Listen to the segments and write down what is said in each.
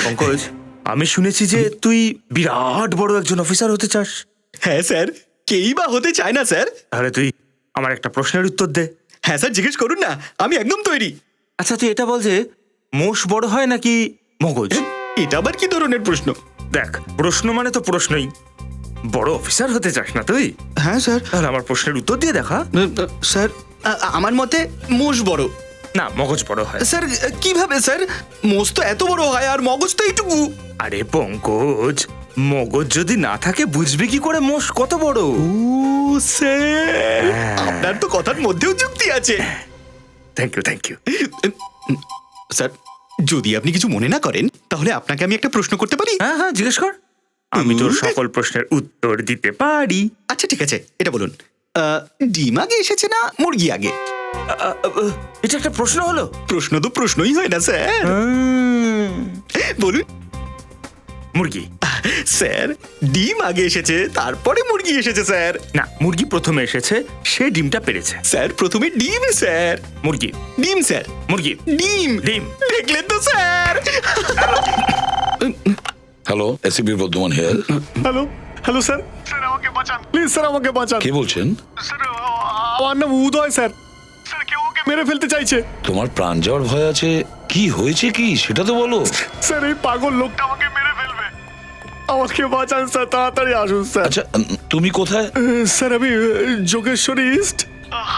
পঙ্কজ, আমি শুনেছি যে তুই বিরাট বড় একজন অফিসার হতে চাস। হ্যাঁ স্যার, কেই বা হতে চায় না স্যার। তাহলে তুই আমার একটা প্রশ্নের উত্তর দে। হ্যাঁ স্যার, জিজ্ঞেস করুন না, আমি একদম তৈরি। আচ্ছা, তুই এটা বল যে মোষ বড় হয় নাকি মগজ? এটা আবার কি ধরনের প্রশ্ন? দেখ, প্রশ্ন মানে তো প্রশ্নই। বড় অফিসার হতে চাস না তুই? হ্যাঁ স্যার। তাহলে আমার প্রশ্নের উত্তর দিয়ে দেখা। স্যার, আমার মতে মোষ বড়। না, মগজ বড় হয়। স্যার কিভাবে স্যার? মোষ তো এত বড় হয় আর মগজ তো এইটুকু। আরে পঙ্কজ, মগজ যদি না থাকে বুঝবি কি করে মোষ কত বড়? ও স্যার, আপনার তো কথার মধ্যেও যুক্তি আছে। Thank you, thank you. Sir, যদি আপনি কিছু মনে না করেন তাহলে আপনাকে আমি একটা প্রশ্ন করতে পারি? হ্যাঁ হ্যাঁ, জিজ্ঞেস কর। আমি তোর সকল প্রশ্নের উত্তর দিতে পারি। আচ্ছা ঠিক আছে, এটা বলুন, ডিম আগে এসেছে না মুরগি আগে? এটা একটা প্রশ্ন হলো? প্রশ্ন তো প্রশ্নই হয় না স্যার। বলুন। মুরগি। স্যার, ডিম আগে এসেছে তারপরে মুরগি এসেছে স্যার। না, মুরগি প্রথমে এসেছে, সে ডিমটা পেড়েছে। স্যার, প্রথমে ডিম স্যার। মুরগি। ডিম স্যার। মুরগি। ডিম। ডিম। দেখলেন তো sir. Hello, ACB Bardhaman here. Hello hello sir, sir আমাকে বাঁচান প্লিজ, স্যার আমাকে বাঁচান। কে বলছেন? স্যার, আমার নাম উদয় স্যার। স্যার, কেউ ওকে মেরে ফেলতে চাইছে। তোমার প্রাণ যাওয়ার ভয় আছে? কি হয়েছে কি সেটা তো বলো। স্যার, এই পাগল লোকটা আমাকে মেরে ফেলবে। আমাকে বাঁচান স্যার, তাড়াতাড়ি আসুন স্যার। আচ্ছা, তুমি কোথায়? স্যার, আমি Jogeshwari east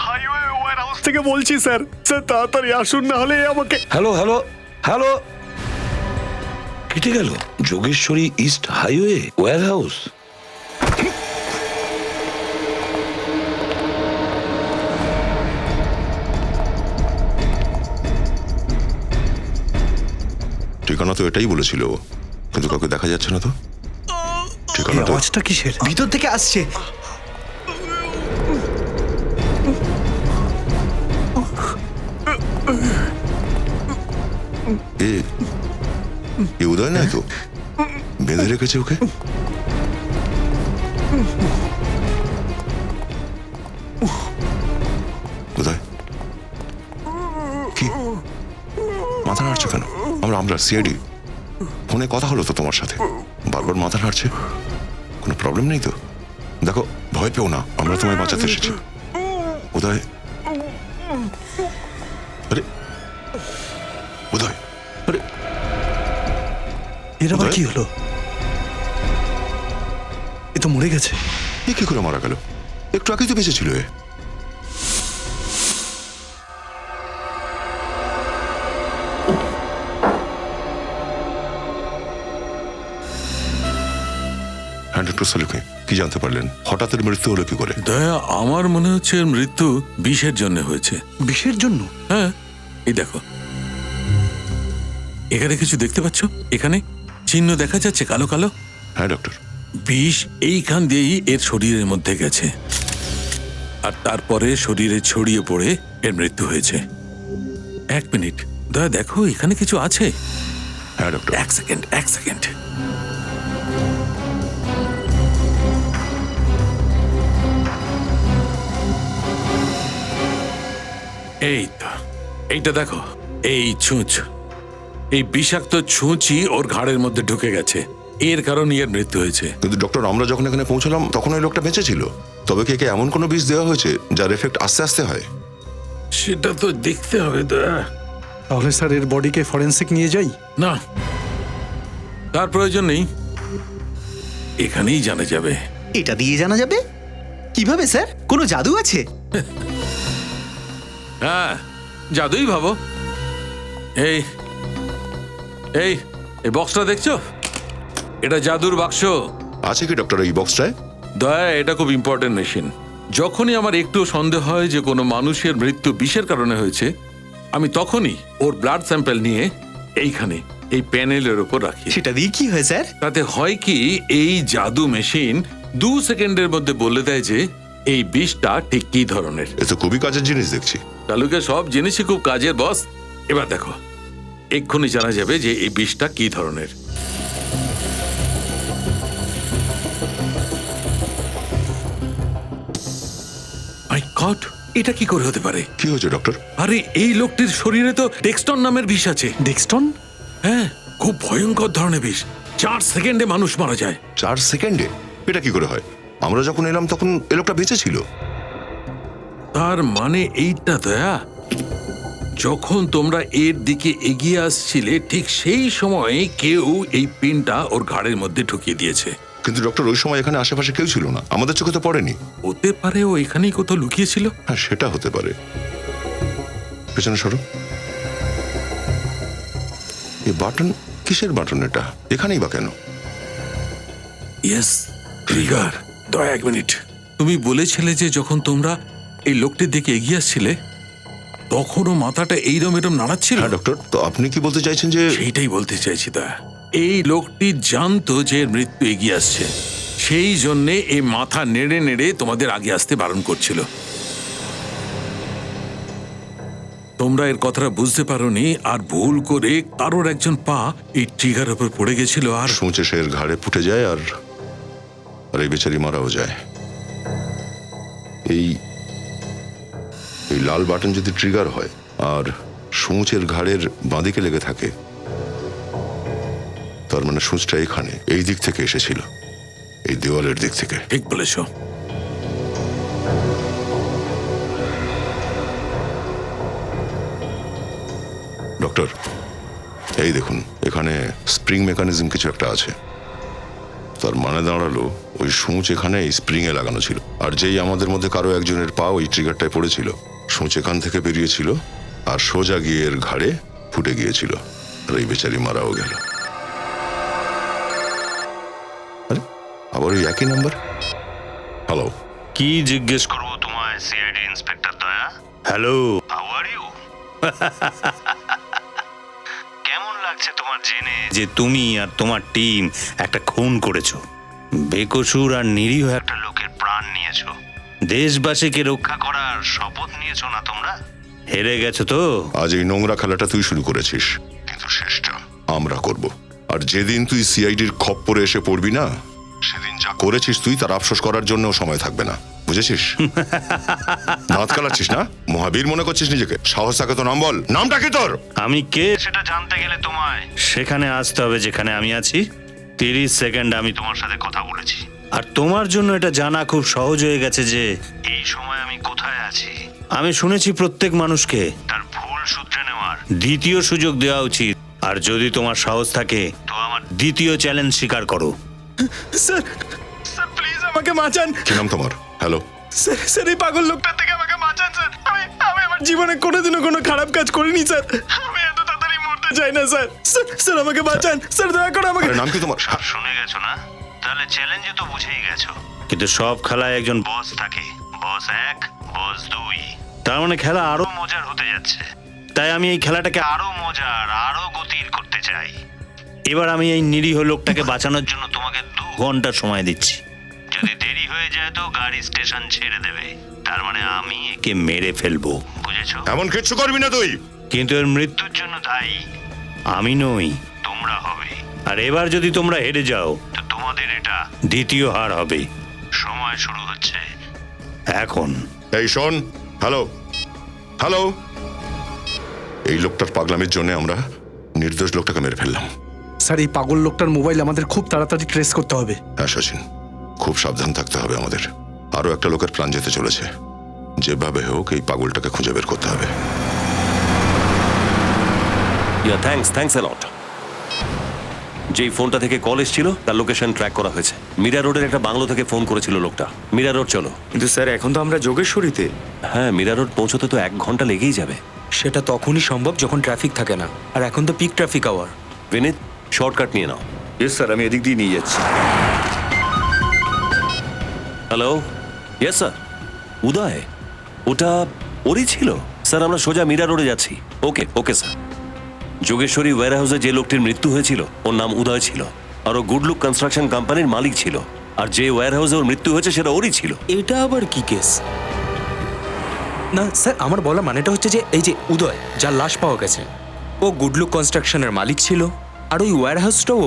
highway warehouse থেকে বলছি স্যার। স্যার, তাড়াতাড়ি আসুন, না হলে আমাকে। হ্যালো হ্যালো হ্যালো, কেটে গেল। Jogeshwari east highway warehouse. ঠিকানা তো এটাই বলেছিল, কিন্তু কাউকে দেখা যাচ্ছে না তো। ঠিকানা তো আওয়াজটা কিসের? ভিতর থেকে আসছে। এ এ উদয় নয় তো? বেঁধে রেখেছে ওকে। উদয়, কি মাথা নাড়ছো কেন? আমরা সিআইডি, ফোনে কথা হলো তো তোমার সাথে, বারবার মাথা নাড়ছে। কোনো প্রবলেম নেই তো? দেখো, ভয় পেও না, আমরা তোমায় বাঁচাতে এসেছি। উদয়, আরে উদয়, আরে এর আবার উদয়? কি হলো? এ তো মরে গেছে। এ কি করে মারা গেল? একটু আগেই তো বেঁচে ছিল এ। হ্যাঁ ডক্টর সালুকে, কি জানতে পারলেন? হঠাৎ এর মৃত্যু হলো কি করে? দয়া, আমার মনে হচ্ছে এর মৃত্যু বিষের জন্য হয়েছে। বিষের জন্য? হ্যাঁ, এই দেখো, এখানে কিছু দেখতে পাচ্ছ? এখানে চিহ্ন দেখা যাচ্ছে কালো কালো। হ্যাঁ ডক্টর। বিষ এইখান দিয়েই এর শরীরের মধ্যে গেছে, আর তারপরে শরীরে ছড়িয়ে পড়ে এর মৃত্যু হয়েছে। এক মিনিট দয়া, দেখো এখানে কিছু আছে। হ্যাঁ ডক্টর। এক সেকেন্ড। এই তো, এইটা দেখো, এই ছুঁচ, এই বিষাক্ত ছুঁচই ওর ঘাড়ের মধ্যে ঢুকে গেছে, এর কারণে এর মৃত্যু হয়েছে। কিন্তু ডক্টর, আমরা যখন এখানে পৌঁছলাম তখন ওই লোকটা বেঁচে ছিল। তবে কি একে এমন কোনো বিষ দেওয়া হয়েছে যার এফেক্ট আস্তে আস্তে হয়? সেটা তো দেখতে হবে দয়া। তাহলে স্যার, এর বডিকে ফরেন্সিক নিয়ে যাই? না, তার প্রয়োজন নেই, এখানেই জানা যাবে। এটা দিয়ে জানা যাবে কিভাবে স্যার? কোনো জাদু আছে? হ্যাঁ, জাদুই ভাবো। এই এই এই বক্সটা দেখছো? এটা জাদুর বাক্স। আছে কি ডক্টর এই বক্সটায়? দয়া, এটা খুব ইম্পর্টেন্ট মেশিন। যখনই আমার একটু সন্দেহ হয় যে কোনো মানুষের মৃত্যু বিষের কারণে হয়েছে, আমি তখনই ওর ব্লাড স্যাম্পল নিয়ে এইখানে এই প্যানেলের উপর রাখি। সেটা দিয়ে কি হয় স্যার? তাতে হয় কি, এই জাদু মেশিন 2 সেকেন্ডের মধ্যে বলে দেয় যে এই বিষটা ঠিক কি ধরনের। এ তো খুবই কাজের জিনিস দেখছি। তালুকে সব জিনিসই খুব কাজের বস। এবার দেখো, এক্ষুনি জানা যাবে যে এই বিষটা কি ধরনের। মাই গড, এটা কি করে হতে পারে? কি হয়েছে ডক্টর? আরে এই লোকটির শরীরে তো ডেক্সটন নামের বিষ আছে। ডেক্সটন? হ্যাঁ, খুব ভয়ঙ্কর ধরনের বিষ। 4 সেকেন্ডে মানুষ মারা যায়। 4 সেকেন্ডে? এটা কি করে হয়? আমরা যখন এলাম তখন এ লোকটা বেঁচে ছিল। তার মানে এইটা দয়া, যখন তোমরা এর দিকে এগিয়ে আসছিলে ঠিক সেই সময়ে কেউ এই পিনটা ওর ঘাড়ের মধ্যে ঢুকিয়ে দিয়েছে। কিন্তু ডক্টর ওই সময় এখানে আশেপাশে কেউ ছিল না, আমাদের চোখে তো পড়েনি। হতে পারে ও এখানেই কোথাও লুকিয়েছিল। হ্যাঁ, সেটা হতে পারে। পেছনে সরো। এই বাটন, কিসের বাটন এটা? এখানেই বা কেন? Yes, trigger. দয়া 1 মিনিট। তুমি বলেছিলে যে যখন তোমরা এই লোকটির দিকে এগিয়ে আসছিলে তখনও মাথাটা এইরম এরম নাড়াচ্ছিল। হ্যাঁ ডক্টর, তো আপনি কি বলতে চাইছেন যে? সেইটাই বলতে চাইছি দয়া। এই লোকটি জানতো যে এর মৃত্যু এগিয়ে আসছে, সেই জন্যে এই মাথা নেড়ে নেড়ে তোমাদের আগে আসতে বারণ করছিল। তোমরা এর কথাটা বুঝতে পারোনি আর ভুল করে কারোর একজন পা এই ট্রিগার উপর পড়ে গেছিল আর সূঁচে সে এর ঘাড়ে ফুটে যায় আর এই বেচারি মারাও যায়। এই লাল বাটন যদি ট্রিগার হয় আর সূঁচের ঘাড়ের বাঁদিকে লেগে থাকে, তার মানে সূঁচটা এখানে এই দিক থেকে এসেছিল, এই দেওয়ালের দিক থেকে। ঠিক বলেছো। ডক্টর, এই দেখুন, এখানে স্প্রিং মেকানিজম কিছু একটা আছে। তার মানে দাঁড়ালো ওই সূঁচ এখানে এই স্প্রিং এ লাগানো ছিল, আর যেই আমাদের মধ্যে কারো একজনের পা ওই ট্রিগারটায় পড়েছিল, সূঁচ এখান থেকে বেরিয়েছিল আর সোজা গিয়ে এর ঘাড়ে ফুটে গিয়েছিল আর এই বেচারি মারাও গেল। আরে, আবার ওই একই নাম্বার। হ্যালো, কি জিজ্ঞেস করবো তোমায় CID inspector Daya? Hello, how are you? কেমন লাগছে তোমার জেনে যে তুমি আর তোমার টিম একটা খুন করেছো, বেকসুর আর নিরীহ একটা লোকের প্রাণ নিয়েছো, দেশবাসীকে রক্ষা করার শপথ নিয়েছো না তোমরা? হেরে গেছো তো। আজ এই নোংরা খেলাটা তুই শুরু করেছিস, কিন্তু শেষটা আমরা করব। আর যেদিন তুই সিআইডির খপ্পরে এসে পড়বি না, সেদিন যা করেছিস তুই তার আফসোস করার জন্য সময় থাকবে না, বুঝেছিস? দাঁত কালাচ্ছিস না? মহাবীর মনে করছিস নিজেকে? সাহস থাকে তো নাম বল, নামটা কি তোর? আমি কে সেটা জানতে গেলে তোমায় সেখানে আসতে হবে যেখানে আমি আছি। 30 সেকেন্ড আমি তোমার সাথে কথা বলেছি, আর তোমার জন্য এটা জানা খুব সহজ হয়ে গেছে যে এই সময় আমি কোথায় আছি। আমি শুনেছি প্রত্যেক মানুষকে তার ভুল শুধরে নেওয়ার দ্বিতীয় সুযোগ দেওয়া উচিত, আর যদি তোমার সাহস থাকে তো আমার দ্বিতীয় চ্যালেঞ্জ স্বীকার করো। স্যার, স্যার প্লিজ আমাকে বাঁচান। কি নাম তোমার? হ্যালো, স্যার, স্যার এই পাগল লোকটার থেকে আমাকে বাঁচান স্যার। আমি আমার জীবনে কোনোদিনও কোনো খারাপ কাজ করিনি স্যার। আমি এত তাড়াতাড়ি মরতে চাই না স্যার। স্যার, স্যার আমাকে বাঁচান স্যার, দয়া করে আমাকে। আরে নাম কি তোমার? শুনে গেছো না? তাহলে চ্যালেঞ্জে তো বুঝেই গেছো। কিন্তু সব খেলায় একজন বস থাকে, বস 1, বস 2। তার মানে খেলা আরো মজার হতে যাচ্ছে। তাই আমি এই খেলাটাকে আরো মজার, আরো গতির করতে চাই। এবার আমি এই নিরীহ লোকটাকে বাঁচানোর জন্য তোমাকে 2 ঘন্টা সময় দিচ্ছি। যদি দেরি হয়ে যায় তো গাড়ি স্টেশন ছেড়ে দেবে, তার মানে আমি একে মেরে ফেলবো, বুঝেছো? এমন কিচ্ছু করবি না তুই। কিন্তু এর মৃত্যুর জন্য দায়ী আমি নই, তোমরা হবে। আর এবার যদি তোমরা হেরে যাও তো তোমাদের এটা দ্বিতীয় হার হবে। সময় শুরু হচ্ছে এখন। এই শোন, হ্যালো হ্যালো, এই লোকটার পাগলামির জন্য আমরা নির্দোষ লোকটাকে মেরে ফেললাম। স্যার এই পাগল লোকটার মোবাইল আমাদের খুব তাড়াতাড়ি ট্রেস করতে হবে। হ্যাঁ সচিন, খুব সাবধান থাকতে হবে আমাদের। আরো একটা লোকের প্রাণ যেতে চলেছে, যেভাবে হোক এই পাগলটাকে খুঁজে বের করতে হবে। থ্যাঙ্কস এ লট। যেই ফোনটা থেকে কল এসেছিল তার লোকেশন ট্র্যাক করা হয়েছে। মীরা রোডের একটা বাংলো থেকে ফোন করেছিল লোকটা। মীরা রোড চলো। কিন্তু স্যার এখন তো আমরা যোগেশ্বরীতে। হ্যাঁ, মীরা রোড পৌঁছতে তো 1 ঘন্টা লেগেই যাবে। সেটা তখনই সম্ভব যখন ট্রাফিক থাকে না, আর এখন তো পিক ট্রাফিক আওয়ার। বিনীত, শর্টকাট নিয়ে নাও। ইয়েস স্যার, আমি এদিক দিয়ে নিয়ে যাচ্ছি। Hello, yes sir. উদয়, ওটা ওরই ছিল স্যার। আমরা সোজা মীরা রোডে যাচ্ছি। Okay sir. যোগেশ্বরী ওয়্যার হাউসে যে লোকটির মৃত্যু হয়েছিল ওর নাম উদয় ছিল, আর ও গুডলুক কনস্ট্রাকশন কোম্পানির মালিক ছিল। আর যে ওয়্যার হাউসে ওর মৃত্যু হয়েছে সেটা ওরই ছিল। এটা আবার কি কেস? না স্যার, আমার বলা মানেটা হচ্ছে যে এই যে উদয় যার লাশ পাওয়া গেছে, ও গুডলুক কনস্ট্রাকশনের মালিক ছিল, আর ওই ওয়্যার হাউসটাও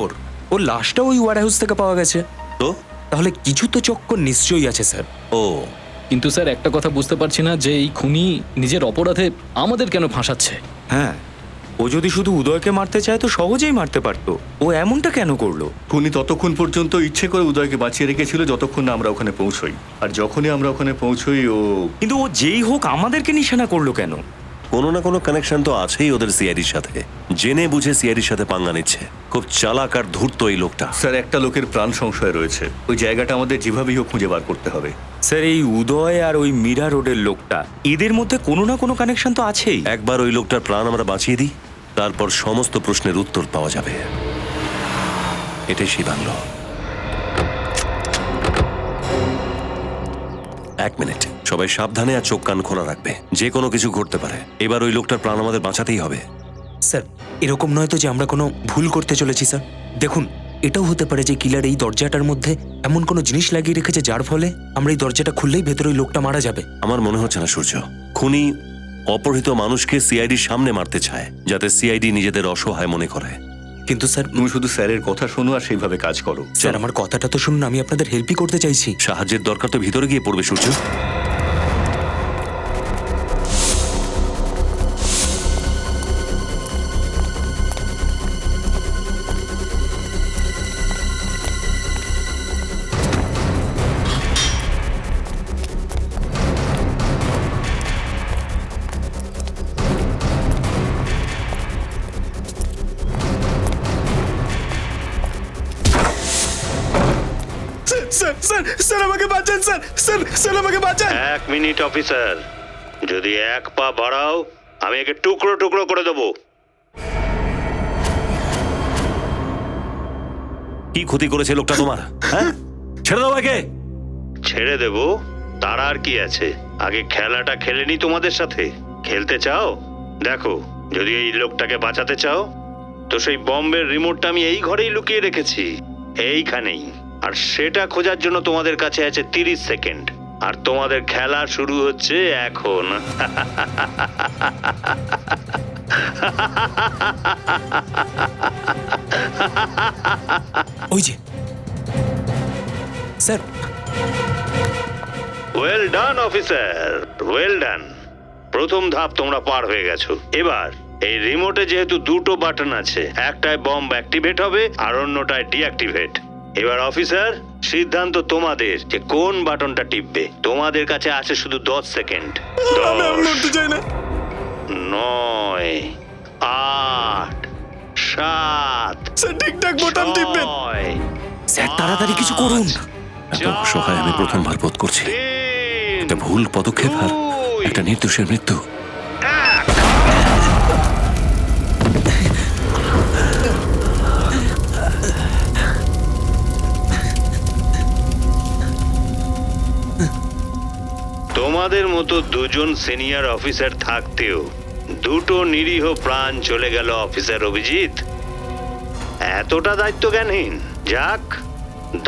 ওর লাশটাও ওই ওয়্যার হাউস থেকে পাওয়া গেছে। তো তাহলে কিছু তো চক্কর নিশ্চয়ই আছে স্যার। ও, কিন্তু স্যার একটা কথা বুঝতে পারছি না যে এই খুনি নিজের অপরাধে আমাদের কেন ফাঁসাচ্ছে। হ্যাঁ, ও যদি শুধু উদয়কে মারতে চায় তো সহজেই মারতে পারতো। ও এমনটা কেন করলো? খুনি ততক্ষণ পর্যন্ত ইচ্ছে করে উদয়কে বাঁচিয়ে রেখেছিল যতক্ষণ না আমরা ওখানে পৌঁছই, আর যখনই আমরা ওখানে পৌঁছই ও কিন্তু ও যেই হোক আমাদেরকে নিশানা করলো কেন? কোনো না কোনো কানেকশন তো আছেই ওদের সিআইডির সাথে। জেনে বুঝে সিআইডির সাথে পাঙ্গা নিচ্ছে। খুব চালাক আর ধূর্ত এই লোকটা। স্যার, একটা লোকের প্রাণ সংশয় রয়েছে। ওই জায়গাটা আমাদের যেভাবেই হোক খুঁজে বার করতে হবে। স্যার, এই উদয় আর ওই মীরা রোডের লোকটা, এদের মধ্যে কোনো না কোনো কানেকশন তো আছেই। একবার ওই লোকটার প্রাণ আমরা বাঁচিয়ে দিই, তারপর সমস্ত প্রশ্নের উত্তর পাওয়া যাবে। এটাই সেই বাংলো। 1 মিনিট, সবাই সাবধানে আর চোখ কান খোলা রাখবে। যে কোনো কিছু ঘটতে পারে। এবার ওই লোকটার প্রাণ আমাদের বাঁচাতেই হবে। স্যার, এরকম নয় তো যে আমরা কোনো ভুল করতে চলেছি স্যার। দেখুন, এটাও হতে পারে যে কিলার এই দরজাটার মধ্যে এমন কোনো জিনিস লাগিয়ে রেখেছে যার ফলে আমরা এই দরজাটা খুললেই ভেতরে ওই লোকটা মারা যাবে। আমার মনে হচ্ছে না সূর্য। খুনি অপহৃত মানুষকে সিআইডির সামনে মারতে চায়, যাতে সিআইডি নিজেদের অসহায় মনে করে। কিন্তু স্যার, তুমি শুধু স্যারের কথা শোনো আর সেইভাবে কাজ করো। স্যার, আমার কথাটা তো শুনুন, আমি আপনাদের হেল্পই করতে চাইছি। সাহায্যের দরকার তো ভিতরে গিয়ে পড়বে সূর্য। স্যার স্যার স্যার আমাকে বাঁচান স্যার, স্যার স্যার আমাকে বাঁচান। 1 মিনিট অফিসার, যদি 1 পা বাড়াও আমি একে টুকরো টুকরো করে দেবো। কি ক্ষতি করেছে লোকটা তোমার? হ্যাঁ, ছেড়ে দাও একে। ছেড়ে দেব? তার আর কি আছে? আগে খেলাটা খেলে নি তোমাদের সাথে। খেলতে চাও? দেখো, যদি এই লোকটাকে বাঁচাতে চাও তো সেই বম্বের রিমোটটা আমি এই ঘরেই লুকিয়ে রেখেছি, এইখানেই। আর সেটা খোঁজার জন্য তোমাদের কাছে আছে 30 সেকেন্ড। আর তোমাদের খেলা শুরু হচ্ছে এখন। ওই যে sir. Well done officer, well done. প্রথম ধাপ তোমরা পার হয়ে গেছো। এবার এই রিমোটে যেহেতু 2টো বাটন আছে, একটায় বম্ব অ্যাক্টিভেট হবে আর অন্যটায় ডিঅ্যাক্টিভেট। এবার অফিসার, সিদ্ধান্ত তোমাদের যে কোন বাটনটা টিপবে। তোমাদের কাছে আছে শুধু 10 সেকেন্ড। আমি মরতে চাই না। 9, 8, 7, স্যার ঠিকঠাক বোতাম টিপবেন। 6, স্যার, তাড়াতাড়ি কিছু করুন। এত অসহায় আমি প্রথমবার বোধ করছি। 3, একটা ভুল পদক্ষেপ আর একটা নির্দোষের মৃত্যু। তোমাদের মতো 2জন সিনিয়র অফিসার থাকতেও 2টো নিরীহ প্রাণ চলে গেল অফিসার অভিজিৎ। এতটা দায়িত্বজ্ঞানহীন। যাক,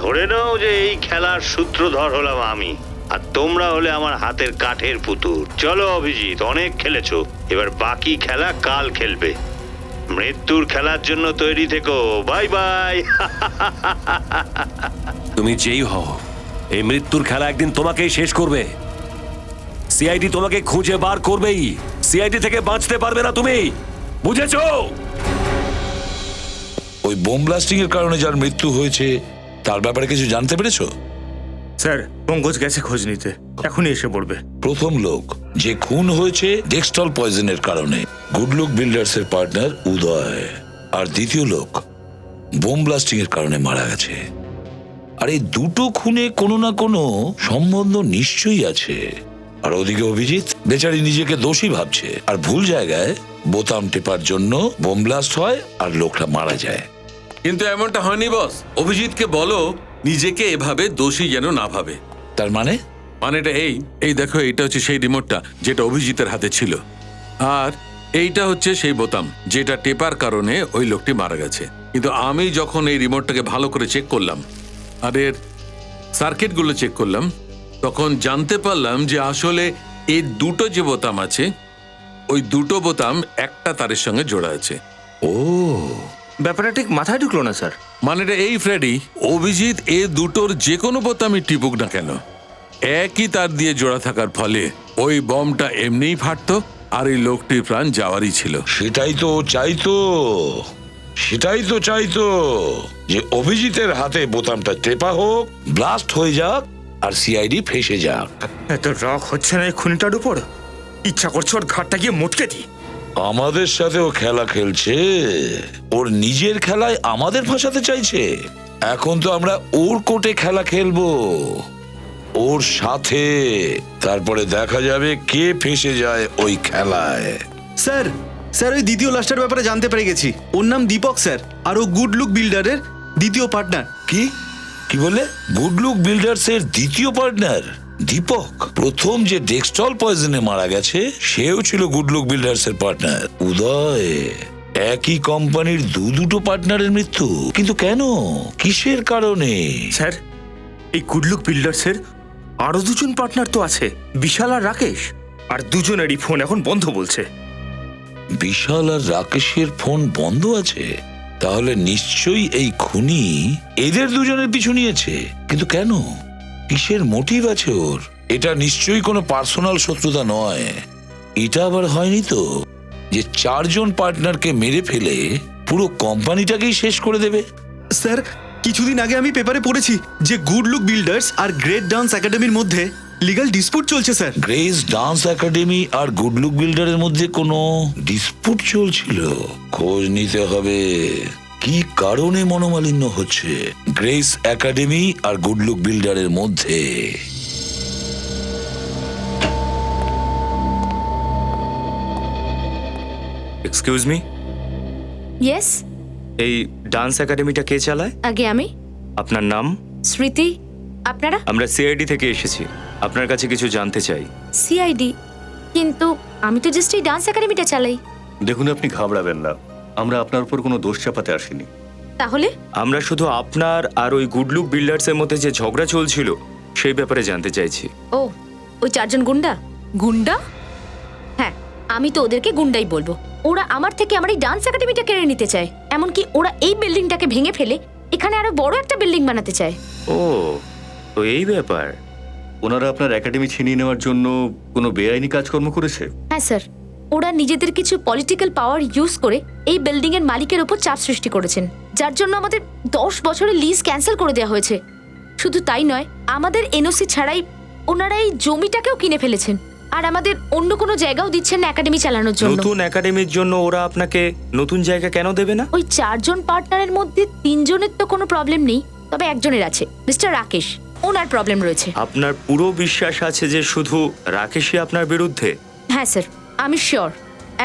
ধরে নাও যে এই খেলার সূত্রধর হলাম আমি, আর তোমরা হলে আমার হাতের কাঠের পুতুল। চলো অভিজিৎ, অনেক খেলেছো, এবার বাকি খেলা কাল খেলবে। মৃত্যুর খেলার জন্য তৈরি থেকো। Bye bye. তুমি যেই হও, এই মৃত্যুর খেলা একদিন তোমাকেই শেষ করবে। সিআইডি তোমাকে খুঁজে বার করবেই। সিআইডি থেকে বাঁচতে পারবে না তুমি, বুঝেছো? ওই বোম ব্লাস্টিং এর কারণে যার মৃত্যু হয়েছে তার ব্যাপারে কিছু জানতে পেরেছো? স্যার, পঙ্কজ গেছে খোঁজ নিতে, এখনই এসে পড়বে। প্রথম লোক যে খুন হয়েছে ডেক্সটল পয়জনের কারণে, গুডলুক বিল্ডার্স এর পার্টনার উদয়। আর দ্বিতীয় লোক বোম ব্লাস্টিং এর কারণে মারা গেছে। আর এই দুটো খুনে কোনো না কোনো সম্বন্ধ নিশ্চয়ই আছে। আর ওদিকে অভিজিৎ বেচারি নিজেকে দোষী ভাবছে, আর ভুল জায়গায় বোতাম টেপার জন্য বোম ব্লাস্ট হয় আর লোকটা মারা যায়। কিন্তু এমনটা হয়নি বস। অভিজিৎকে বলো নিজেকে এভাবে দোষী যেন না ভাবে। তার মানে? মানেটা এই দেখো, এইটা হচ্ছে সেই রিমোটটা যেটা অভিজিতের হাতে ছিল, আর এইটা হচ্ছে সেই বোতাম যেটা টেপার কারণে ওই লোকটি মারা গেছে। কিন্তু আমি যখন এই রিমোটটাকে ভালো করে চেক করলাম আর এর সার্কিটগুলো চেক করলাম, তখন জানতে পারলাম যে আসলে এই দুটো যে বোতাম আছে, ওই দুটো বোতাম একটা তারের সঙ্গে জোড়া আছে। ও, ব্যাপারটা ঠিক মাথায় ঢুকলো না স্যার। মানেটা এই ফ্রেডি, অভিজিৎ এ দুটোর যে কোনো বোতামই টিপুক না কেন, একই তার দিয়ে জোড়া থাকার ফলে ওই বমটা এমনিই ফাটতো আর এই লোকটির প্রাণ যাওয়ারই ছিল। সেটাই তো চাইতো যে অভিজিতের হাতে বোতামটা টেপা হোক, ব্লাস্ট হয়ে যাক আর সিআইডি ফেসে যাক। এত রাগ হচ্ছে না এই খুনিটার উপর? ইচ্ছা করছে ওর ঘাটটা গিয়ে মোটকে দিই। আমাদের সাথেও খেলা খেলছে, ওর নিজের খেলায় আমাদের ফাঁসাতে চাইছে। এখন তো আমরা ওর কোর্টে খেলা খেলবো, ওর সাথে। তারপরে দেখা যাবে কে ফেসে যায় ওই খেলায়। স্যার স্যার ওই দ্বিতীয় লাস্টের ব্যাপারে জানতে পেরে গেছি। ওর নাম দীপক স্যার, আর ও গুড লুক বিল্ডারের দ্বিতীয় পার্টনার। কি বলে? গুড লুক বিল্ডার্স এর দ্বিতীয় পার্টনার দীপক? প্রথম যে ডেক্সটল পয়জনে মারা গেছে সেও ছিল গুড লুক বিল্ডার্স এর পার্টনার উদয়। একই কোম্পানির দুটো পার্টনারের মৃত্যু, কিন্তু কেন? কিসের কারণে? স্যার, এই গুডলুক বিল্ডার্সের আরো দুজন পার্টনার তো আছে, বিশাল আর রাকেশ, আর দুজনেরই ফোন এখন বন্ধ বলছে। বিশাল আর রাকেশের ফোন বন্ধ আছে? তাহলে নিশ্চয়ই এই খুনি এদের দুজনের পিছু নিয়েছে। কিন্তু কেন? কিসের মোটিভ আছে ওর? এটা নিশ্চয়ই কোনো পার্সোনাল শত্রুতা নয়। এটা আবার হয়নি তো যে 4 জন পার্টনারকে মেরে ফেলে পুরো কোম্পানিটাকেই শেষ করে দেবে? স্যার কিছুদিন আগে আমি পেপারে পড়েছি যে good look builders are great dance একাডেমির মধ্যে লিগ্যাল ডিসপুট চলছে স্যার। গ্রেস ডান্স একাডেমি আর গুড লুক বিল্ডারের মধ্যে কোনো ডিসপুট চলছিল? খোঁজ নিতে হবে কি কারণে মনোমালিন্য হচ্ছে গ্রেস একাডেমি আর গুড লুক বিল্ডারের মধ্যে। এক্সকিউজ মি, ইয়েস, এই ডান্স একাডেমিটা কে চালায়? আগে আমি। আপনার নাম? স্মৃতি। আপনারা? আমরা সিআইডি থেকে এসেছি, আপনার কাছে কিছু জানতে চাই। সিআইডি? কিন্তু আমি তো জাস্ট এই ডান্স একাডেমিটা চালাই। দেখুন আপনি ঘাবড়াবেন না, আমরা আপনার উপর কোনো দোষ চাপাতে আসিনি। তাহলে? আমরা শুধু আপনার আর ওই গুডলুক বিল্ডার্সের মধ্যে যে ঝগড়া চলছিল সেই ব্যাপারে জানতে চাইছি। ও, ওই 4 জন গুন্ডা? গুন্ডা? হ্যাঁ, আমি তো ওদেরকে গুন্ডাই বলবো। ওরা আমার থেকে আমার এই ডান্স একাডেমিটা কেড়ে নিতে চায়। এমনকি ওরা এই বিল্ডিংটাকে ভেঙে ফেলে এখানে আরো বড় একটা বিল্ডিং বানাতে চায়। ও, তো এই ব্যাপার। ওনারা আপনার একাডেমি ছিনিয়ে নেওয়ার জন্য কোনো বেআইনি কাজকর্ম করেছে? হ্যাঁ স্যার, ওরা নিজেদের কিছু পলিটিক্যাল পাওয়ার ইউজ করে এই বিল্ডিং এর মালিকের উপর চাপ সৃষ্টি করেছেন, যার জন্য আমাদের 10 বছরের লিজ ক্যান্সেল করে দেওয়া হয়েছে। শুধু তাই নয়, আমাদের এনওসি ছাড়াই ওনারা এই জমিটাকেও কিনে ফেলেছেন, আর আমাদের অন্য কোনো জায়গাও দিচ্ছেন না একাডেমি চালানোর জন্য। নতুন একাডেমির জন্য ওরা আপনাকে নতুন জায়গা কেন দেবে না? ওই 4 জন পার্টনারের মধ্যে 3 জনের তো কোনো প্রবলেম নেই, তবে একজনের আছে, মিস্টার রাকেশ। ওনার প্রবলেম রয়েছে। আপনার পুরো বিশ্বাস আছে যে শুধু রাকেশই আপনার বিরুদ্ধে? হ্যাঁ স্যার, আমি শিওর।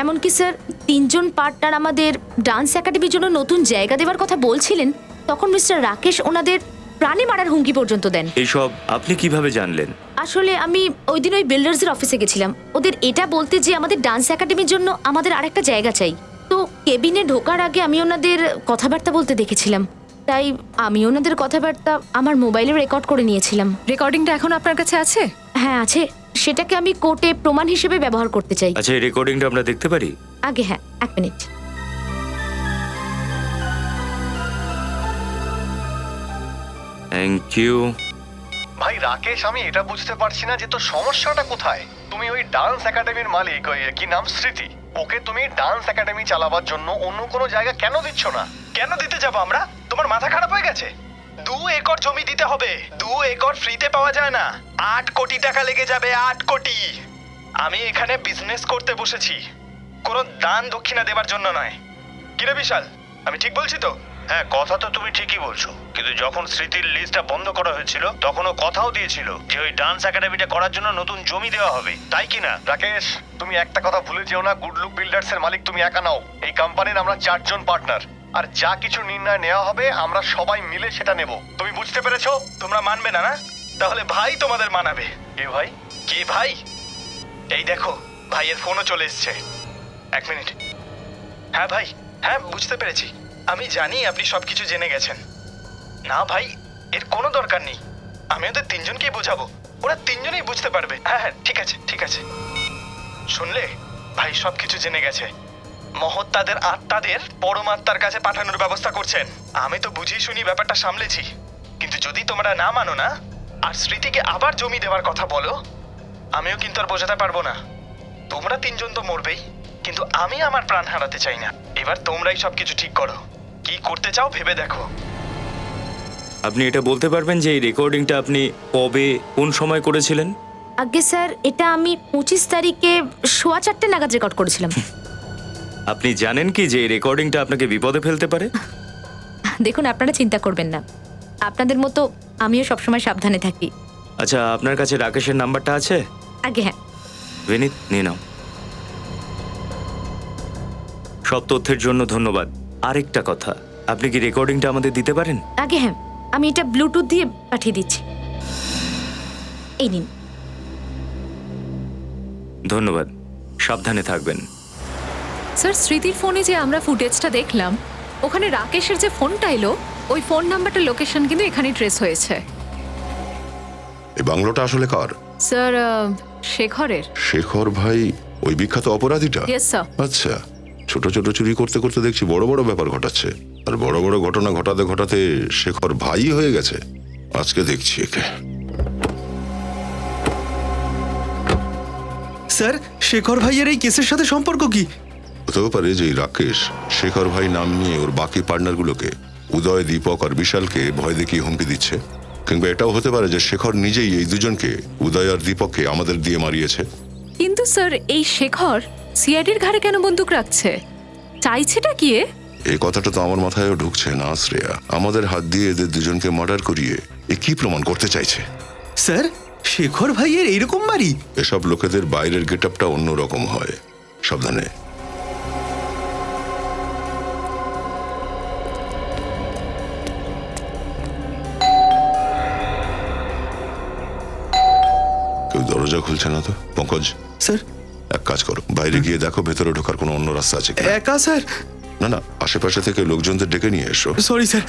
এমনকি স্যার 3 জন পার্টনার আমাদের ডান্স একাডেমির জন্য নতুন জায়গা দেওয়ার কথা বলছিলেন, তখন মিস্টার রাকেশ ওনাদের প্রাণে মারার হুমকি পর্যন্ত দেন। এইসব আপনি কিভাবে জানলেন? আসলে আমি ওই দিন ওই বিল্ডার্সের অফিসে গেছিলাম ওদের এটা বলতে যে আমাদের ডান্স একাডেমির জন্য আমাদের আরেকটা জায়গা চাই। তো কেবিনে ঢোকার আগে আমি ওনাদের কথাবার্তা বলতে দেখেছিলাম, তাই আমি ওনাদের কথাবার্তা আমার মোবাইলে রেকর্ড করে নিয়েছিলাম। রেকর্ডিংটা এখন আপনার কাছে আছে? হ্যাঁ আছে, সেটাকে আমি কোর্টে প্রমাণ হিসেবে ব্যবহার করতে চাই। আচ্ছা, এই রেকর্ডিংটা আমরা দেখতে পারি? আগে হ্যাঁ, 1 মিনিট। Thank you. ভাই রাকেশ, আমি এটা বুঝতে পারছি না যে তোর সমস্যাটা কোথায়। তুমি ওই ডান্স একাডেমির মালিক, ওই কি নাম, স্মৃতি, ওকে তুমি ডান্স একাডেমি চালাবার জন্য অন্য কোনো জায়গা কেন দিচ্ছ না? কেন দিতে যাবো আমরা? তোমার মাথা খারাপ হয়ে গেছে? 2 একর জমি দিতে হবে। 2 একর ফ্রিতে পাওয়া যায় না। 8 কোটি টাকা লেগে যাবে, 8 কোটি। আমি এখানে বিজনেস করতে বসেছি, কোনো দান দক্ষিণা দেবার জন্য নয়। কিরে বিশাল, আমি ঠিক বলছি তো? হ্যাঁ, কথা তো তুমি ঠিকই বলছো, কিন্তু যখন স্মৃতির লিস্টটা বন্ধ করা হয়েছিল তখন ও কথাও দিয়েছিল যে ওই ডান্স একাডেমিটা করার জন্য নতুন জমি দেওয়া হবে, তাই কি না? রাকেশ, তুমি একটা কথা ভুলে যেও না, গুডলুক বিল্ডার্স এর মালিক তুমি একা নাও। এই কোম্পানির আমরা 4 জন পার্টনার, আর যা কিছু নির্ণয় নেওয়া হবে আমরা সবাই মিলে সেটা নেব। তুমি বুঝতে পেরেছো? তোমরা মানবে না, না? তাহলে ভাই তোমাদের মানাবে। কে ভাই? কে ভাই? এই দেখো, ভাইয়ের ফোনও চলে এসছে। 1 মিনিট। হ্যাঁ ভাই, হ্যাঁ বুঝতে পেরেছি। আমি জানি আপনি সবকিছু জেনে গেছেন। না ভাই, এর কোনো দরকার নেই, আমি ওদের 3 জনকেই বোঝাবো, ওরা 3 জনেই বুঝতে পারবে। হ্যাঁ হ্যাঁ, ঠিক আছে ঠিক আছে। শুনলে, ভাই সবকিছু জেনে গেছে। মহৎ তাদের আত্মাদের পরমাত্মার কাছে পাঠানোর ব্যবস্থা করছেন। আমি তো বুঝেই শুনি ব্যাপারটা সামলেছি, কিন্তু যদি তোমরা না মানো না, আর স্মৃতিকে আবার জমি দেওয়ার কথা বলো, আমিও কিন্তু আর বোঝাতে পারবো না। তোমরা তিনজন তো মরবেই, কিন্তু আমি আমার প্রাণ হারাতে চাই না। এবার তোমরাই সবকিছু ঠিক করো, কি করতে চাও ভেবে দেখো। আপনি এটা বলতে পারবেন যে এই রেকর্ডিংটা আপনি কবে কোন সময় করেছিলেন? আগে স্যার, এটা আমি 25 তারিখে 4:15 নাগাদ রেকর্ড করেছিলাম। আপনি জানেন কি যে এই রেকর্ডিংটা আপনাকে বিপদে ফেলতে পারে? দেখুন, আপনারা চিন্তা করবেন না, আপনাদের মতো আমিও সবসময় সাবধানে থাকি। আচ্ছা, আপনার কাছে রাকেশের নাম্বারটা আছে? আগে হ্যাঁ। বিনীত, নিয়ে নাও। সব তথ্যের জন্য ধন্যবাদ। আরেকটা কথা, আপনি কি রেকর্ডিংটা আমাদের দিতে পারেন? আগে হ্যাঁ, আমি এটা ব্লুটুথ দিয়ে পাঠিয়ে দিচ্ছি। এই নিন। ধন্যবাদ, সাবধানে থাকবেন। স্যার, স্মৃতির ফোনে যে আমরা ফুটেজটা দেখলাম, ওখানে রাকেশের যে ফোনটা এলো, ওই ফোন নাম্বারটার লোকেশন কিন্তু এখানে ট্রেস হয়েছে। এই বাংলোটা আসলে কার? স্যার, শেখরের। শেখর ভাই ওই বিখ্যাত অপরাধীটা? Yes sir. আচ্ছা, ছোট ছোট চুরি করতে করতে দেখছি বড় বড় ব্যাপার ঘটাচ্ছে, আর বড় বড় ঘটনা ঘটাতে ঘটাতে শেখর ভাই হয়ে গেছে। আজকে দেখছি একে। স্যার, শেখর ভাইয়ের এই কেসের সাথে সম্পর্ক কি? হতেও পারে যে এই রাকেশ শেখর ভাই নাম নিয়ে ওর বাকি পার্টনারগুলোকে, উদয়, দীপক আর বিশালকে ভয় দেখিয়ে হুমকি দিচ্ছে। কিংবা এটাও হতে পারে যে শেখর নিজেই এই দুজনকে, উদয় আর দীপককে, আমাদের দিয়ে মারিয়েছে। কিন্তু স্যার, এই শেখর সিআইডির ঘাড়ে কেন বন্দুক রাখছে? চাইছেটা কি এ? এই কথাটা তো আমার মাথায়ও ঢুকছে না শ্রেয়া। আমাদের হাত দিয়ে এদের দুজনকে মার্ডার করিয়ে এ কি প্রমাণ করতে চাইছে? স্যার, শেখর ভাইয়ের এইরকম মারি? এসব লোকেদের বাইরের গেট আপটা অন্যরকম হয়, সাবধানে। কেউ দরজা খুলছে না তো? পঙ্কজ স্যার, এক কাজ করো, বাইরে গিয়ে দেখো ভেতরে ঢোকার কোনো অন্য রাস্তা আছে কিনা। একা স্যার? না না, আশেপাশে থেকে লোকজনদের ডেকে নিয়ে এসো। Sorry sir.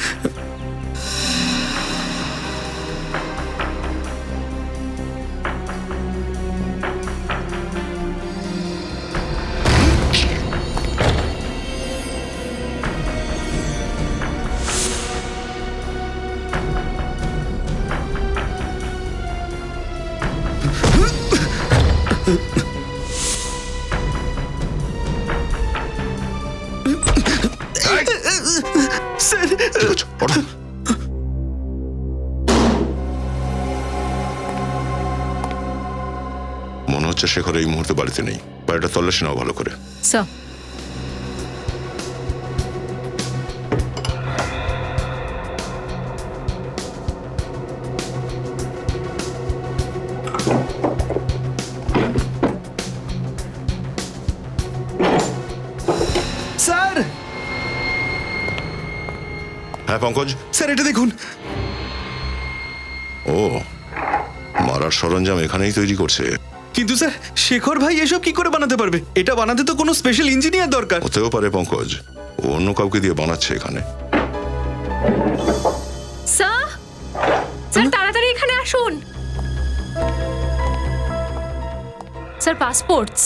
ঠিক আছে, ওঠো। মনে হচ্ছে শেখর এই মুহূর্তে বাড়িতে নেই। বাড়িটা তল্লাশি নাও ভালো করে। স্যার। স্যার! হ্যাঁ পঙ্কজ? স্যার, এটা দেখুন। ও, মারার সরঞ্জাম এখানেই তৈরি করছে। কিন্তু স্যার, শেখর ভাই এসব কি করে বানাতে পারবে? এটা বানাতে তো কোনো স্পেশাল ইঞ্জিনিয়ার দরকার। হতেও পারে পঙ্কজ, ও অন্য কাউকে দিয়ে বানাচ্ছে এখানে। স্যার, স্যার তাড়াতাড়ি এখানে আসুন। Sir, passports.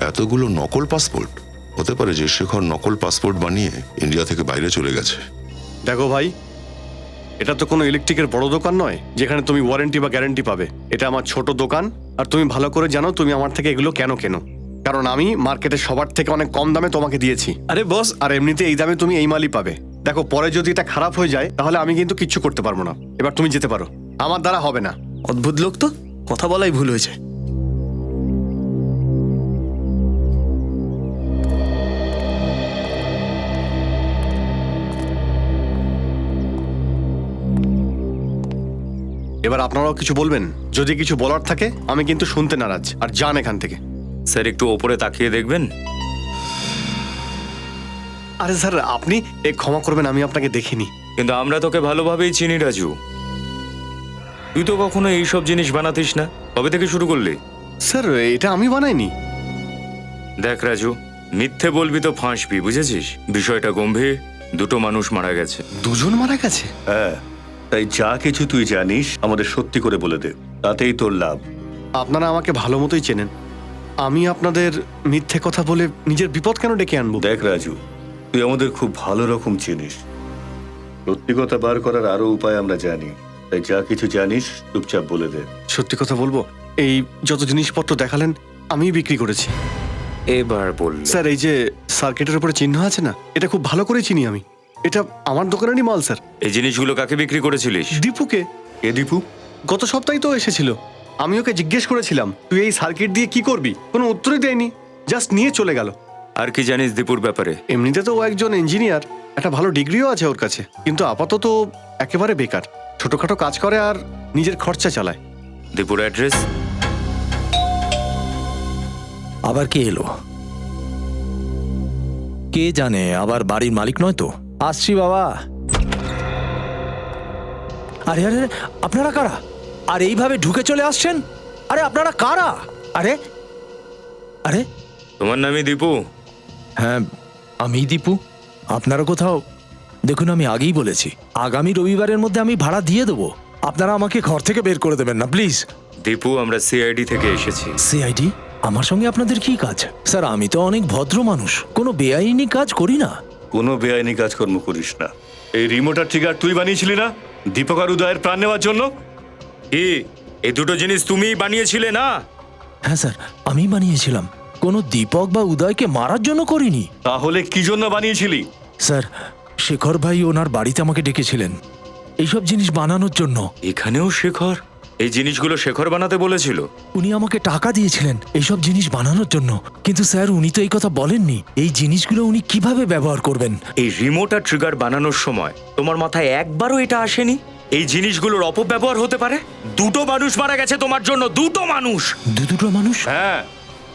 এতগুলো নকল পাসপোর্ট? হতে পারে যে শেখর নকল পাসপোর্ট বানিয়ে ইন্ডিয়া থেকে বাইরে চলে গেছে। দেখো ভাই, এটা তো কোনো ইলেকট্রিকের বড় দোকান নয় যেখানে তুমি ওয়ারেন্টি বা গ্যারান্টি পাবে। এটা আমার ছোট দোকান, আর তুমি ভালো করে জানো তুমি আমার থেকে এগুলো কেন কেনো। কারণ আমি মার্কেটে সবার থেকে অনেক কম দামে তোমাকে দিয়েছি। আরে বস, আর এমনিতে এই দামে তুমি এই মালই পাবে। দেখো, পরে যদি এটা খারাপ হয়ে যায় তাহলে আমি কিন্তু কিচ্ছু করতে পারবো না। এবার তুমি যেতে পারো, আমার দ্বারা হবে না। অদ্ভুত লোক তো, কথা বলাই ভুল হয়েছে। এবার আপনারাও কিছু বলবেন? যদি কিছু বলার থাকে আমি কিন্তু শুনতে নারাজ। আর যান এখান থেকে। স্যার, একটু ওপরে তাকিয়ে দেখবেন। আরে স্যার, আপনি ক্ষমা করবেন, আমি আপনাকে দেখিনি। কিন্তু আমরা তোকে ভালোভাবেই চিনি রাজু। তুই তো কখনো এইসব জিনিস বানাতিস না। কবে থেকে শুরু করলি? স্যার, এটা আমি বানাইনি। দেখ রাজু, মিথ্যে বলবি তো ফাঁসবি, বুঝেছিস? বিষয়টা গম্ভীর, দুটো মানুষ মারা গেছে। দুজন মারা গেছে? হ্যাঁ, তাই যা কিছু তুই জানিস আমাদের সত্যি করে বলে দে, তাতেই তোর লাভ। আপনারা আমাকে ভালো মতোই চেনেন। আমি আপনাদের মিথ্যে কথা বলে নিজের বিপদ কেন ডেকে আনবো? দেখ রাজু, তুই আমাদের খুব ভালো রকম চিনিস। সত্যি কথা বার করার আরো উপায় আমরা জানি। তাই যা কিছু জানিস চুপচাপ বলে দে। সত্যি কথা বলবো, এই যত জিনিসপত্র দেখালেন আমি বিক্রি করেছি। এবার বল স্যার, এই যে সার্কিটের উপরে চিহ্ন আছে না, এটা খুব ভালো করে চিনি আমি। এটা আমার দোকানেরই মাল স্যার। এই জিনিসগুলো কাকে বিক্রি করেছিলিস? দীপুকে। এ দীপু? গত সপ্তাহে তো এসেছিল। আমি ওকে জিজ্ঞেস করেছিলাম তুই এই সার্কিট দিয়ে কি করবি, কোনো উত্তরই দেয়নি, জাস্ট নিয়ে চলে গেল। আর কি জানিস দীপুর ব্যাপারে? এমনিতে তো ও একজন ইঞ্জিনিয়ার, একটা ভালো ডিগ্রিও আছে ওর কাছে, কিন্তু আপাতত একেবারে বেকার, ছোটখাটো কাজ করে আর নিজের খরচা চালায়। দীপুর অ্যাড্রেস? আবার কে এলো কে জানে, আবার বাড়ির মালিক নয় তো? আসছি বাবা। আরে আরে আপনারা কারা? আর এইভাবে ঢুকে চলে আসছেন? আরে আপনারা কারা? আরে আরে তোমার নামই দীপু? হ্যাঁ আমি দীপু। আপনারা কোথাও দেখুন, আমি আগেই বলেছি আগামী রবিবারের মধ্যে আমি ভাড়া দিয়ে দেবো। আপনারা আমাকে ঘর থেকে বের করে দেবেন না প্লিজ। দীপু, আমরা সিআইডি থেকে এসেছি। সিআইডি? আমার সঙ্গে আপনাদের কি কাজ? স্যার আমি তো অনেক ভদ্র মানুষ, কোনো বেআইনি কাজ করি না। কোনো বেআইনি কাজকর্ম করিস না। এই রিমোটার ট্রিগার তুই বানিয়েছিলি না দীপক আর উদয়ের প্রাণ নেওয়ার জন্য? কি এই দুটো জিনিস তুমিই বানিয়েছিলে না? হ্যাঁ স্যার, আমি বানিয়েছিলাম, কোনো দীপক বা উদয়কে মারার জন্য করিনি। তাহলে কি জন্য বানিয়েছিলি? স্যার শেখর ভাই ওনার বাড়িতে আমাকে ডেকেছিলেন এইসব জিনিস বানানোর জন্য। এখানেও শেখর? এই জিনিসগুলো শেখর বানাতে বলেছিল? উনি আমাকে টাকা দিয়েছিলেন এইসব জিনিস বানানোর জন্য, কিন্তু স্যার উনি তো এই কথা বলেননি এই জিনিসগুলো উনি কিভাবে ব্যবহার করবেন। এই রিমোট আর ট্রিগার বানানোর সময় তোমার মাথায় একবারও এটা আসেনি এই জিনিসগুলোর অপব্যবহার হতে পারে? দুটো মানুষ মারা গেছে তোমার জন্য, দুটো মানুষ। দুটো মানুষ? হ্যাঁ,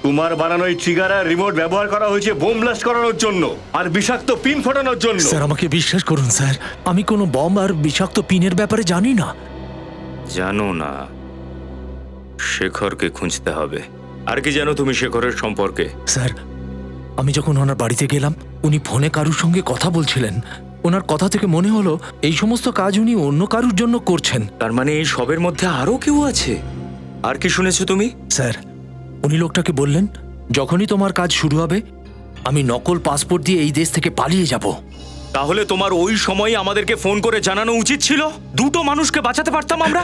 তোমার বানানো এই ট্রিগার আর রিমোট ব্যবহার করা হয়েছে বোম ব্লাস্ট করানোর জন্য আর বিষাক্ত পিন ফোটানোর জন্য। স্যার আমাকে বিশ্বাস করুন স্যার, আমি কোনো বম আর বিষাক্ত পিনের ব্যাপারে জানি না। জানো না? শেখরকে খুঁজতে হবে। আর কি জানো তুমি শেখরের সম্পর্কে? স্যার আমি যখন ওনার বাড়িতে গেলাম উনি ফোনে কারুর সঙ্গে কথা বলছিলেন, ওনার কথা থেকে মনে হলো এই সমস্ত কাজ উনি অন্য কারুর জন্য করছেন। তার মানে এই সবের মধ্যে আরো কেউ আছে? আর কি শুনেছো তুমি? স্যার উনি লোকটাকে বললেন যখনই তোমার কাজ শুরু হবে আমি নকল পাসপোর্ট দিয়ে এই দেশ থেকে পালিয়ে যাব। তাহলে তোমার ওই সময় আমাদেরকে ফোন করে জানানো উচিত ছিল, দুটো মানুষকে বাঁচাতে পারতাম আমরা।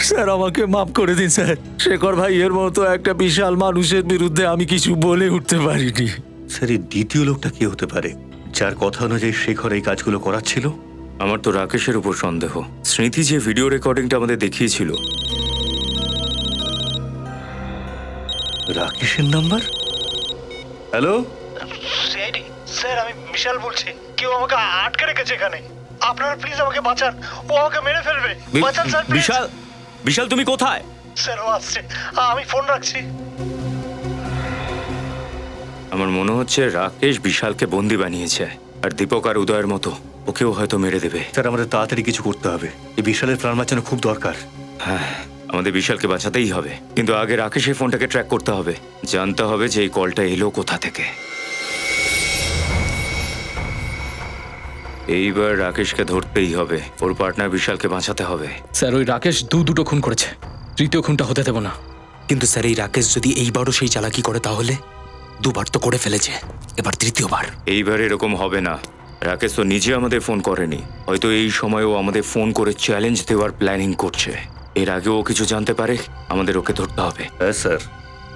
স্যার আমাকে মাফ করে দিন স্যার, শেখর ভাই এর মতো একটা বিশাল মানুষের বিরুদ্ধে আমি কিছু বলে উঠতে পারিনি। স্যার এই দ্বিতীয় লোকটা কি হতে পারে যার কথা অনুযায়ী শেখর এই কাজগুলো করাচ্ছিল? আমার তো রাকেশের উপর সন্দেহ। স্মৃতি যে ভিডিও রেকর্ডিংটা আমাদের দেখিয়েছিল। রাকেশের নাম্বার? হ্যালো সিআইডি স্যার, আমি বিশাল বলছি। কেউ আমাকে আটকে রেখেছে এখানে, আপনারা প্লিজ আমাকে বাঁচান, ও আমাকে মেরে ফেলবে। বাঁচান স্যার প্লিজ। বিশাল, বিশাল তুমি কোথায়? স্যার ও আসছে, আমি ফোন রাখছি। আমার মনে হচ্ছে রাকেশ বিশালকে বন্দি বানিয়েছে, আর দীপক আর উদয়ের মতো ওকেও হয়তো মেরে দেবে। স্যার আমাদের তাড়াতাড়ি কিছু করতে হবে, এই বিশালের প্রাণ বাঁচানো খুব দরকার। হ্যাঁ, আমাদের বিশালকে বাঁচাতেই হবে, কিন্তু আগে রাকেশের ফোনটাকে ট্র্যাক করতে হবে, জানতে হবে যে এই কলটা এলো কোথা থেকে। এইবার রাকেশকে ধরতেই হবে, ওর পার্টনার বিশালকে বাঁচাতে হবে। স্যার ওই রাকেশ দুটো খুন করেছে, তৃতীয় খুনটা হতে দেব না। কিন্তু স্যার এই রাকেশ যদি এইবারও সেই চালাকি করে তাহলে? দুবার তো করে ফেলেছে, এবার তৃতীয়বার। এইবার এরকম হবে না। রাকেশ তো নিজে আমাদের ফোন করেনি, হয়তো এই সময়ও আমাদের ফোন করে চ্যালেঞ্জ দেওয়ার প্ল্যানিং করছে। এর আগেও ও কিছু জানতে পারে, আমাদের ওকে ধরতে হবে। হ্যাঁ স্যার,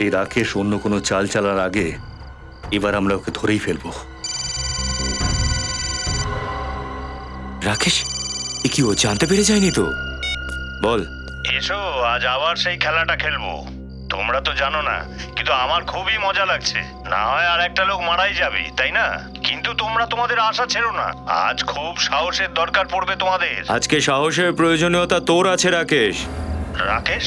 এই রাকেশ অন্য কোনো চাল চালার আগে এবার আমরা ওকে ধরেই ফেলবো। রাকেশ এ কি ও জানতে পেরে যায়নি তো? বল। এসো আজ আবার সেই খেলাটা খেলবো। তোমরা তো জানো না, কিন্তু আমার খুবই মজা লাগছে। না হয় আর একটা লোক মারাই যাবে, তাই না? কিন্তু তোমরা তোমাদের আশা ছেড়ো না, আজ খুব সাহসের দরকার পড়বে তোমাদের। আজকে সাহসের প্রয়োজনীয়তা তোর আছে রাকেশ। রাকেশ,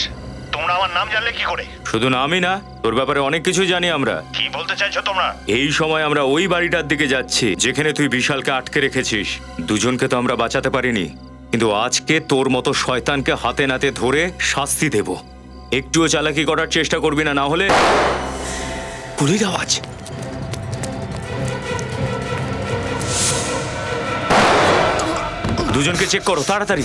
তোমরা আমার নাম জানলে কি করে? শুধু নামই না, তোর ব্যাপারে অনেক কিছু জানি আমরা। কি বলতে চাইছো তোমরা? এই সময় আমরা ওই বাড়িটার দিকে যাচ্ছি যেখানে তুই বিশালকে আটকে রেখেছিস। দুজনকে তো আমরা বাঁচাতে পারিনি, কিন্তু আজকে তোর মতো শয়তানকে হাতে নাতে ধরে শাস্তি দেব। একটুও চালাকি করার চেষ্টা করবি না, না হলে গুলির আওয়াজ। দুজনকে চেক করো তাড়াতাড়ি।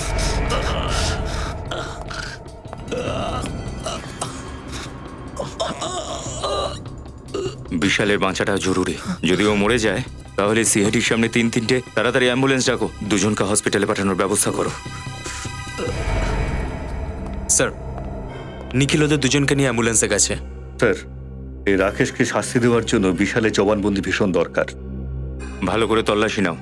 বিশালের বাঁচাটা জরুরি, যদি ও মরে যায় তাহলে সিআইডির সামনে তিনটে তাড়াতাড়ি অ্যাম্বুলেন্স ডাকো, দুজনকে হসপিটালে পাঠানোর ব্যবস্থা করো। স্যার নিখিল ওদের দুজনকে নিয়ে অ্যাম্বুলেন্সে গেছে। স্যার এই রাকেশকে শাস্তি দেওয়ার জন্য বিশালের জবানবন্দি ভীষণ দরকার। ভালো করে তল্লাশি নাও।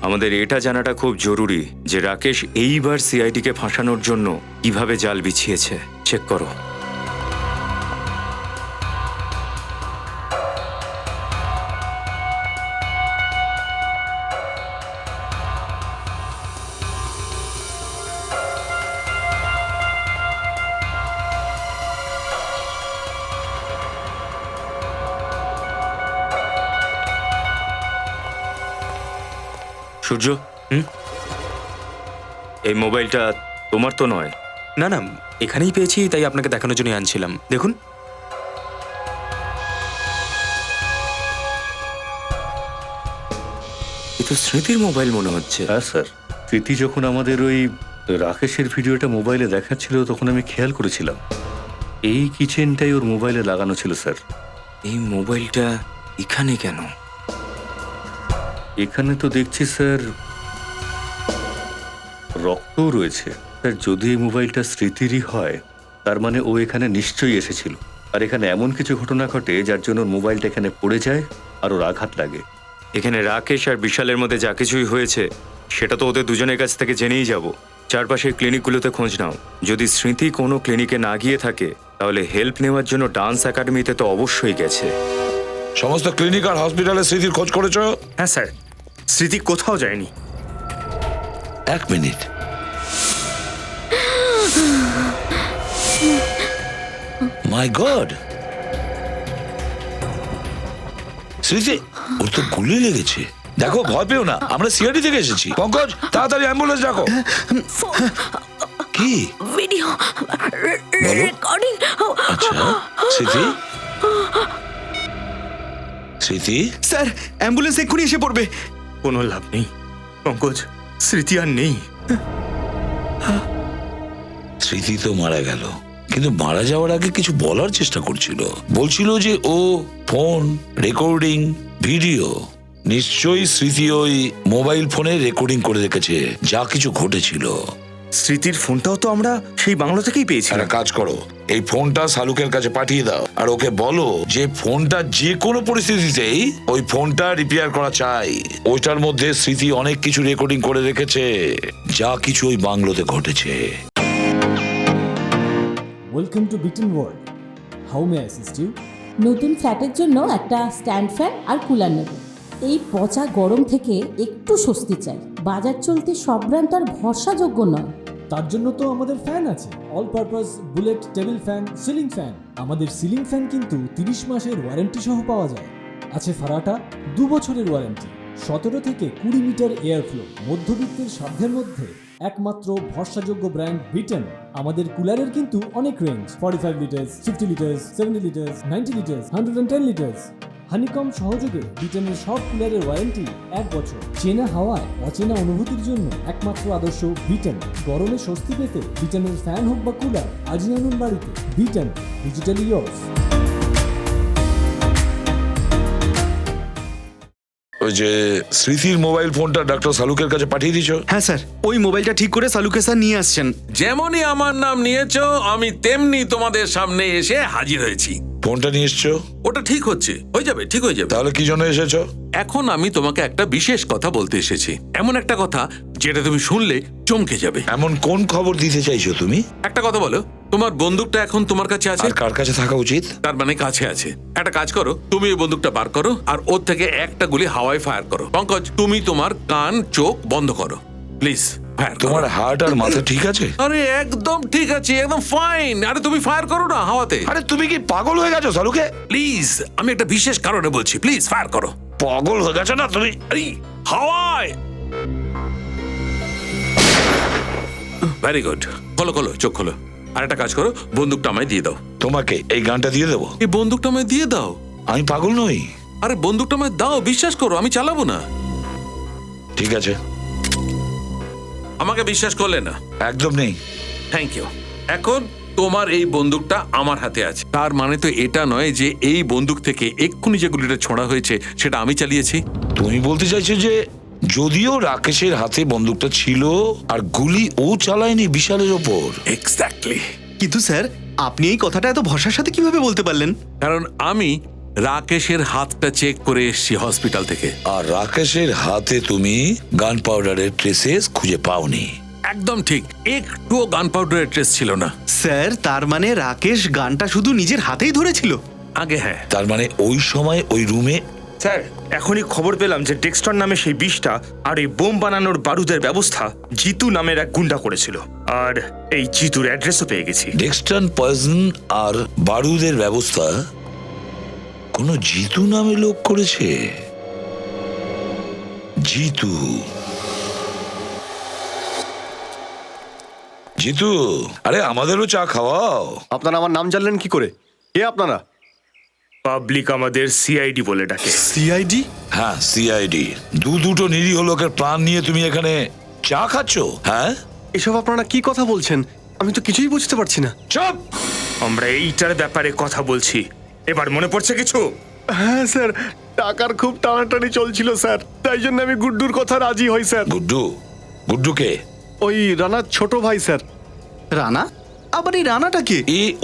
আমাদের এটা জানাটা খুব জরুরি যে রাকেশ এইবার সিআইডিকে ফাঁসানোর জন্য কিভাবে জাল বিছিয়েছে। চেক করো। সূর্য, এই মোবাইলটা তোমার তো নয়? না না, এখানেই পেয়েছি, তাই আপনাকে দেখানোর জন্য আনছিলাম। দেখুন। এ তো স্মৃতির মোবাইল মনে হচ্ছে। হ্যাঁ স্যার, স্মৃতি যখন আমাদের ওই রাকেশের ভিডিওটা মোবাইলে দেখাচ্ছিল তখন আমি খেয়াল করেছিলাম এই কিচেনটাই ওর মোবাইলে লাগানো ছিল স্যার। এই মোবাইলটা এখানে কেন? এখানে তো দেখছি স্যার রক্তও রয়েছে। স্যার যদি এই মোবাইলটা স্মৃতিরই হয় তার মানে ও এখানে নিশ্চয়ই এসেছিল। আর এখানে এমন কিছু ঘটনা ঘটে যার জন্য ওর মোবাইলটা এখানে পড়ে যায় আর ওর আঘাত লাগে। এখানে রাকেশ আর বিশালের মধ্যে যা কিছুই হয়েছে সেটা তো ওদের দুজনের কাছ থেকে জেনেই যাব। চারপাশের ক্লিনিকগুলোতে খোঁজ নাও। যদি স্মৃতি কোনো ক্লিনিকে না গিয়ে থাকে তাহলে হেল্প নেওয়ার জন্য ডান্স একাডেমিতে তো অবশ্যই গেছে। সমস্ত ক্লিনিক আর হসপিটালে স্মৃতির খোঁজ করেছো? হ্যাঁ স্যার, স্মৃতি কোথাও যায়নি। এক মিনিট। মাই গড, স্মৃতি, ওর তো গুলি লেগেছে। দেখো, ভয় পেও না, আমরা সিআইডি থেকে এসেছি। পঙ্কজ, তাড়াতাড়ি অ্যাম্বুলেন্স ডাকো। কি ভিডিও রেকর্ডিং? আচ্ছা, স্মৃতি, স্মৃতি। স্যার অ্যাম্বুলেন্স এক্ষুনি এসে পড়বে। কোনো লাভ নেই পঙ্কজ, স্মৃতি আর নেই। স্মৃতি তো মারা গেল, কিন্তু মারা যাওয়ার আগে কিছু বলার চেষ্টা করছিল। বলছিল যে ও ফোন রেকর্ডিং ভিডিও, নিশ্চয়ই স্মৃতি ওই মোবাইল ফোনে রেকর্ডিং করে রেখেছে যা কিছু ঘটেছিল। স্মৃতির ফোনটাও তো আমরা সেই বাংলো থেকেই পেয়েছি। একটা কাজ করো, এই ফোনটা শালুকের কাছে পাঠিয়ে দাও আর ওকে বলো যে ফোনটা যে কোনো পরিস্থিতিতেই ওই ফোনটা রিপেয়ার করা চাই। ওইটার মধ্যে স্মৃতি অনেক কিছু রেকর্ডিং করে রেখেছে যা কিছু ওই বাংলোতে ঘটেছে। Welcome to Beaten World. How may assist you? নতুন ফ্ল্যাটের জন্য একটা স্ট্যান্ড ফ্যান আর কুলার নেব। এই পচা গরম থেকে একটু স্বস্তি চাই। বাজার চলতে সব ব্র্যান্ড আর ভরসাযোগ্য নয়। তার জন্য তো আমাদের ফ্যান আছে, all purpose bullet table fan, ceiling fan. আমাদের সিলিং ফ্যান কিন্তু 30 মাসের ওয়ারেন্টি সহ পাওয়া যায়। আছে ফারাটা 2 বছরের ওয়ারেন্টি, 17 থেকে 20 মিটার এয়ার ফ্লো, মধ্যবিত্তের সাধ্যের মধ্যে একমাত্র ভরসাযোগ্য ব্র্যান্ড বিটেন। আমাদের কুলারের কিন্তু অনেক range, 45 litres, 50 litres, 70 litres, 90 litres, 110 litres. Honeycomb সহযোগে বিটেনের সব কুলারের ওয়ারেন্টি 1 বছর। চেনা হাওয়ায় অচেনা অনুভূতির জন্য একমাত্র আদর্শ বিটেন। গরমে স্বস্তি পেতে বিটেনের ফ্যান হোক বা কুলার আজই আনুন বাড়িতে। Beaten, digitally yours. ওই যে স্মৃতির মোবাইল ফোনটা ডক্টর শালুকের কাছে পাঠিয়ে দিছো? হ্যাঁ স্যার, ওই মোবাইলটা ঠিক করে শালুকে স্যার নিয়ে আসছেন। যেমনই আমার নাম নিয়েছো আমি তেমনি তোমাদের সামনে এসে হাজির হয়েছি। ফোনটা নিয়ে এসছো? ওটা ঠিক হচ্ছে, হয়ে যাবে, ঠিক হয়ে যাবে। তাহলে কি জন্য এসেছো? এখন আমি তোমাকে একটা বিশেষ কথা বলতে এসেছি, এমন একটা কথা যেটা তুমি শুনলে চমকে যাবে। এমন কোন খবর দিতে চাইছো তুমি? একটা কথা বলো, তোমার বন্দুকটা এখন তোমার কাছে আছে? আর কার কাছে থাকা উচিত? তার মানে কাছে আছে। একটা কাজ করো, তুমি ওই বন্দুকটা বার করো আর ওর থেকে একটা গুলি হাওয়ায় ফায়ার করো। পঙ্কজ, তুমি তোমার কান চোখ বন্ধ করো প্লিজ। তোমার হার্ট আর মাথা ঠিক আছে? আরে একদম ঠিক আছে, একদম ফাইন। আরে তুমি ফায়ার করো না হাওয়াতে। আরে তুমি কি পাগল হয়ে গেছো শালুকে? প্লিজ, আমি একটা বিশেষ কারণে বলছি, প্লিজ ফায়ার করো। পাগল হয়ে গেছো না তুমি? আরে হাওয়ায়। ভেরি গুড, খোলো খোলো, চোখ খোলো। আর একটা কাজ করো, বন্দুকটা আমায় দিয়ে দাও। তোমাকে এই গানটা দিয়ে দেবো? এই বন্দুকটা আমায় দিয়ে দাও। আমি পাগল নই। আরে বন্দুকটা আমায় দাও, বিশ্বাস করো, আমি চালাবো না। ঠিক আছে। আমাকে বিশ্বাস করলে না? একদম নেই। Thank you. এখন তোমার এই বন্দুকটা আমার হাতে আছে, তার মানে তো এটা নয় যে এই বন্দুক থেকে এক্ষুনি যে গুলিটা ছোঁড়া হয়েছে সেটা আমি চালিয়েছি। তুমি বলতে চাইছো যে যদিও রাকেশের হাতে বন্দুকটা ছিল আর গুলি ও চালায়নি বিশালের ওপর। এক্স্যাক্টলি। কিন্তু স্যার, আপনি এই কথাটা এত ভরসার সাথে কিভাবে বলতে পারলেন? কারণ আমি রাকেশের হাতটা চেক করে এসেছি হসপিটাল থেকে। আর রাকেশের হাতে তুমি গান পাউডারের ট্রেসেস খুঁজে পাওনি। একদম ঠিক, একটুও গান পাউডারের ট্রেস ছিল না। স্যার, তার মানে রাকেশ গানটা শুধু নিজের হাতেই ধরেছিল? আগে হ্যাঁ। তার মানে ওই সময় ওই রুমে। স্যার, এখনই খবর পেলাম যে ডেক্সটর নামে সেই বিষটা আর এই বোম বানানোর বারুদের ব্যবস্থা জিতু নামের এক গুন্ডা করেছিল। আর এই জিতুর অ্যাড্রেসও পেয়ে গেছি। ডেক্সটন পয়জন আর বারুদের ব্যবস্থা কোন জিতু নামে লোক করেছে। জিতু, জিতু, আরে আমাদেরও চা খাওয়াও। আপনারা আমার নাম জানলেন কি করে? কে আপনারা? পাবলিক আমাদের সিআইডি বলে ডাকে। সিআইডি? হ্যাঁ, সিআইডি। দুটো নিরীহ লোকের প্রাণ নিয়ে তুমি এখানে চা খাচ্ছ? হ্যাঁ, এসব আপনারা কি কথা বলছেন? আমি তো কিছুই বুঝতে পারছি না। চুপ! আমরা এইটার ব্যাপারে কথা বলছি। এবার মনে পড়ছে কিছু? হ্যাঁ স্যার, টাকার খুব টানাটানি চলছিল স্যার, তাই জন্য আমি গুড্ডুর কথা রাজি হই স্যার। গুড্ডু? গুড্ডুকে? ওই রানার ছোট ভাই স্যার। রানা? আবার এই রানাটা কে?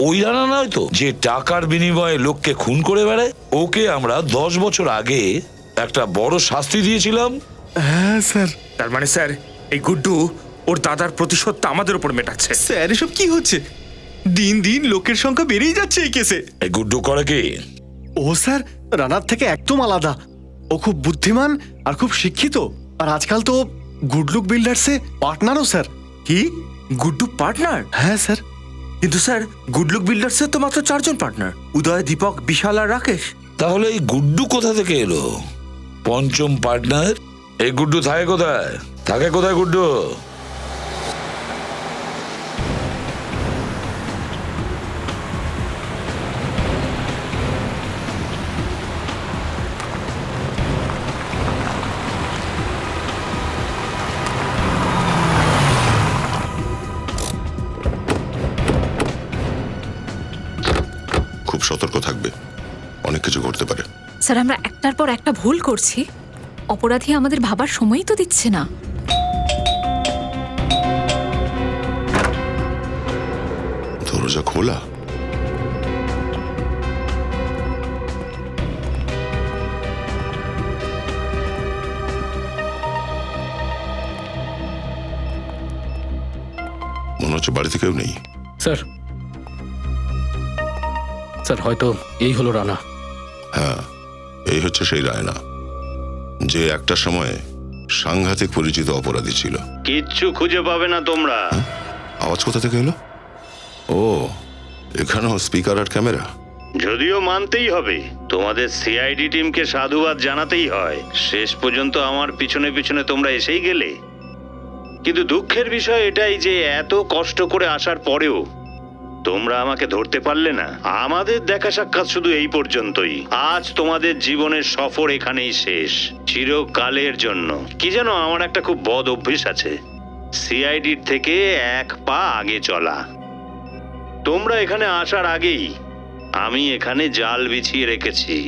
ওই রানা নয় তো, যে টাকার বিনিময়ে লোককে খুন করে বেড়ায়? ওকে আমরা 10 বছর আগে একটা বড় শাস্তি দিয়েছিলাম। হ্যাঁ স্যার। তার মানে স্যার, এই গুড্ডু ওর দাদার প্রতিশোধটা আমাদের উপর মেটাচ্ছে। স্যার, এসব কি হচ্ছে? দিন দিন লোকের সংখ্যা বেড়েই যাচ্ছে এই কেসে। এই গুড্ডু করে কি? ও স্যার, রানার থেকে একদম আলাদা। ও খুব বুদ্ধিমান আর খুব শিক্ষিত, আর আজকাল তো গুডলুক বিল্ডার্সে পার্টনারও স্যার। কি? গুড্ডু পার্টনার? হ্যাঁ স্যার। কিন্তু স্যার, গুডলুক বিল্ডার্সের তো মাত্র 4 জন পার্টনার, উদয়, দীপক, বিশাল আর রাকেশ। তাহলে এই গুড্ডু কোথা থেকে এলো? পঞ্চম পার্টনার? এই গুড্ডু থাকে কোথায়? থাকে কোথায় গুড্ডু? খুব সতর্ক থাকবে, অনেক কিছু ঘটতে পারে। স্যার, আমরা একটার পর একটা ভুল করছি, অপরাধী আমাদের ভাবার সময়ই তো দিচ্ছে না। দরজা খোলা? মনে হচ্ছে বাড়িতে কেউ নেই। স্যার, স্যার হয়তো এই হলো রানা। হ্যাঁ, এই হচ্ছে সেই রায়না, যে একটা সময়ে সাংঘাতিক পরিচিত অপরাধী ছিল। কিচ্ছু খুঁজে পাবে না তোমরা। আওয়াজ কোথা থেকে এলো? ও, এখানেও স্পিকার আর ক্যামেরা। যদিও মানতেই হবে, তোমাদের সিআইডি টিমকে সাধুবাদ জানাতেই হয়। শেষ পর্যন্ত আমার পিছনে পিছনে তোমরা এসেই গেলে। কিন্তু দুঃখের বিষয় এটাই যে এত কষ্ট করে আসার পরেও তোমরা আমাকে ধরতে পারলে না। আমাদের দেখা সাক্ষাৎ শুধু এই পর্যন্তই। আজ তোমাদের জীবনের সফর এখানেই শেষ, চিরকালের জন্য। কি জানো, আমার একটা খুব বদ অভ্যেস আছে, সিআইডির থেকে 1 পা আগে চলা। তোমরা এখানে আসার আগেই আমি এখানে জাল বিছিয়ে রেখেছি।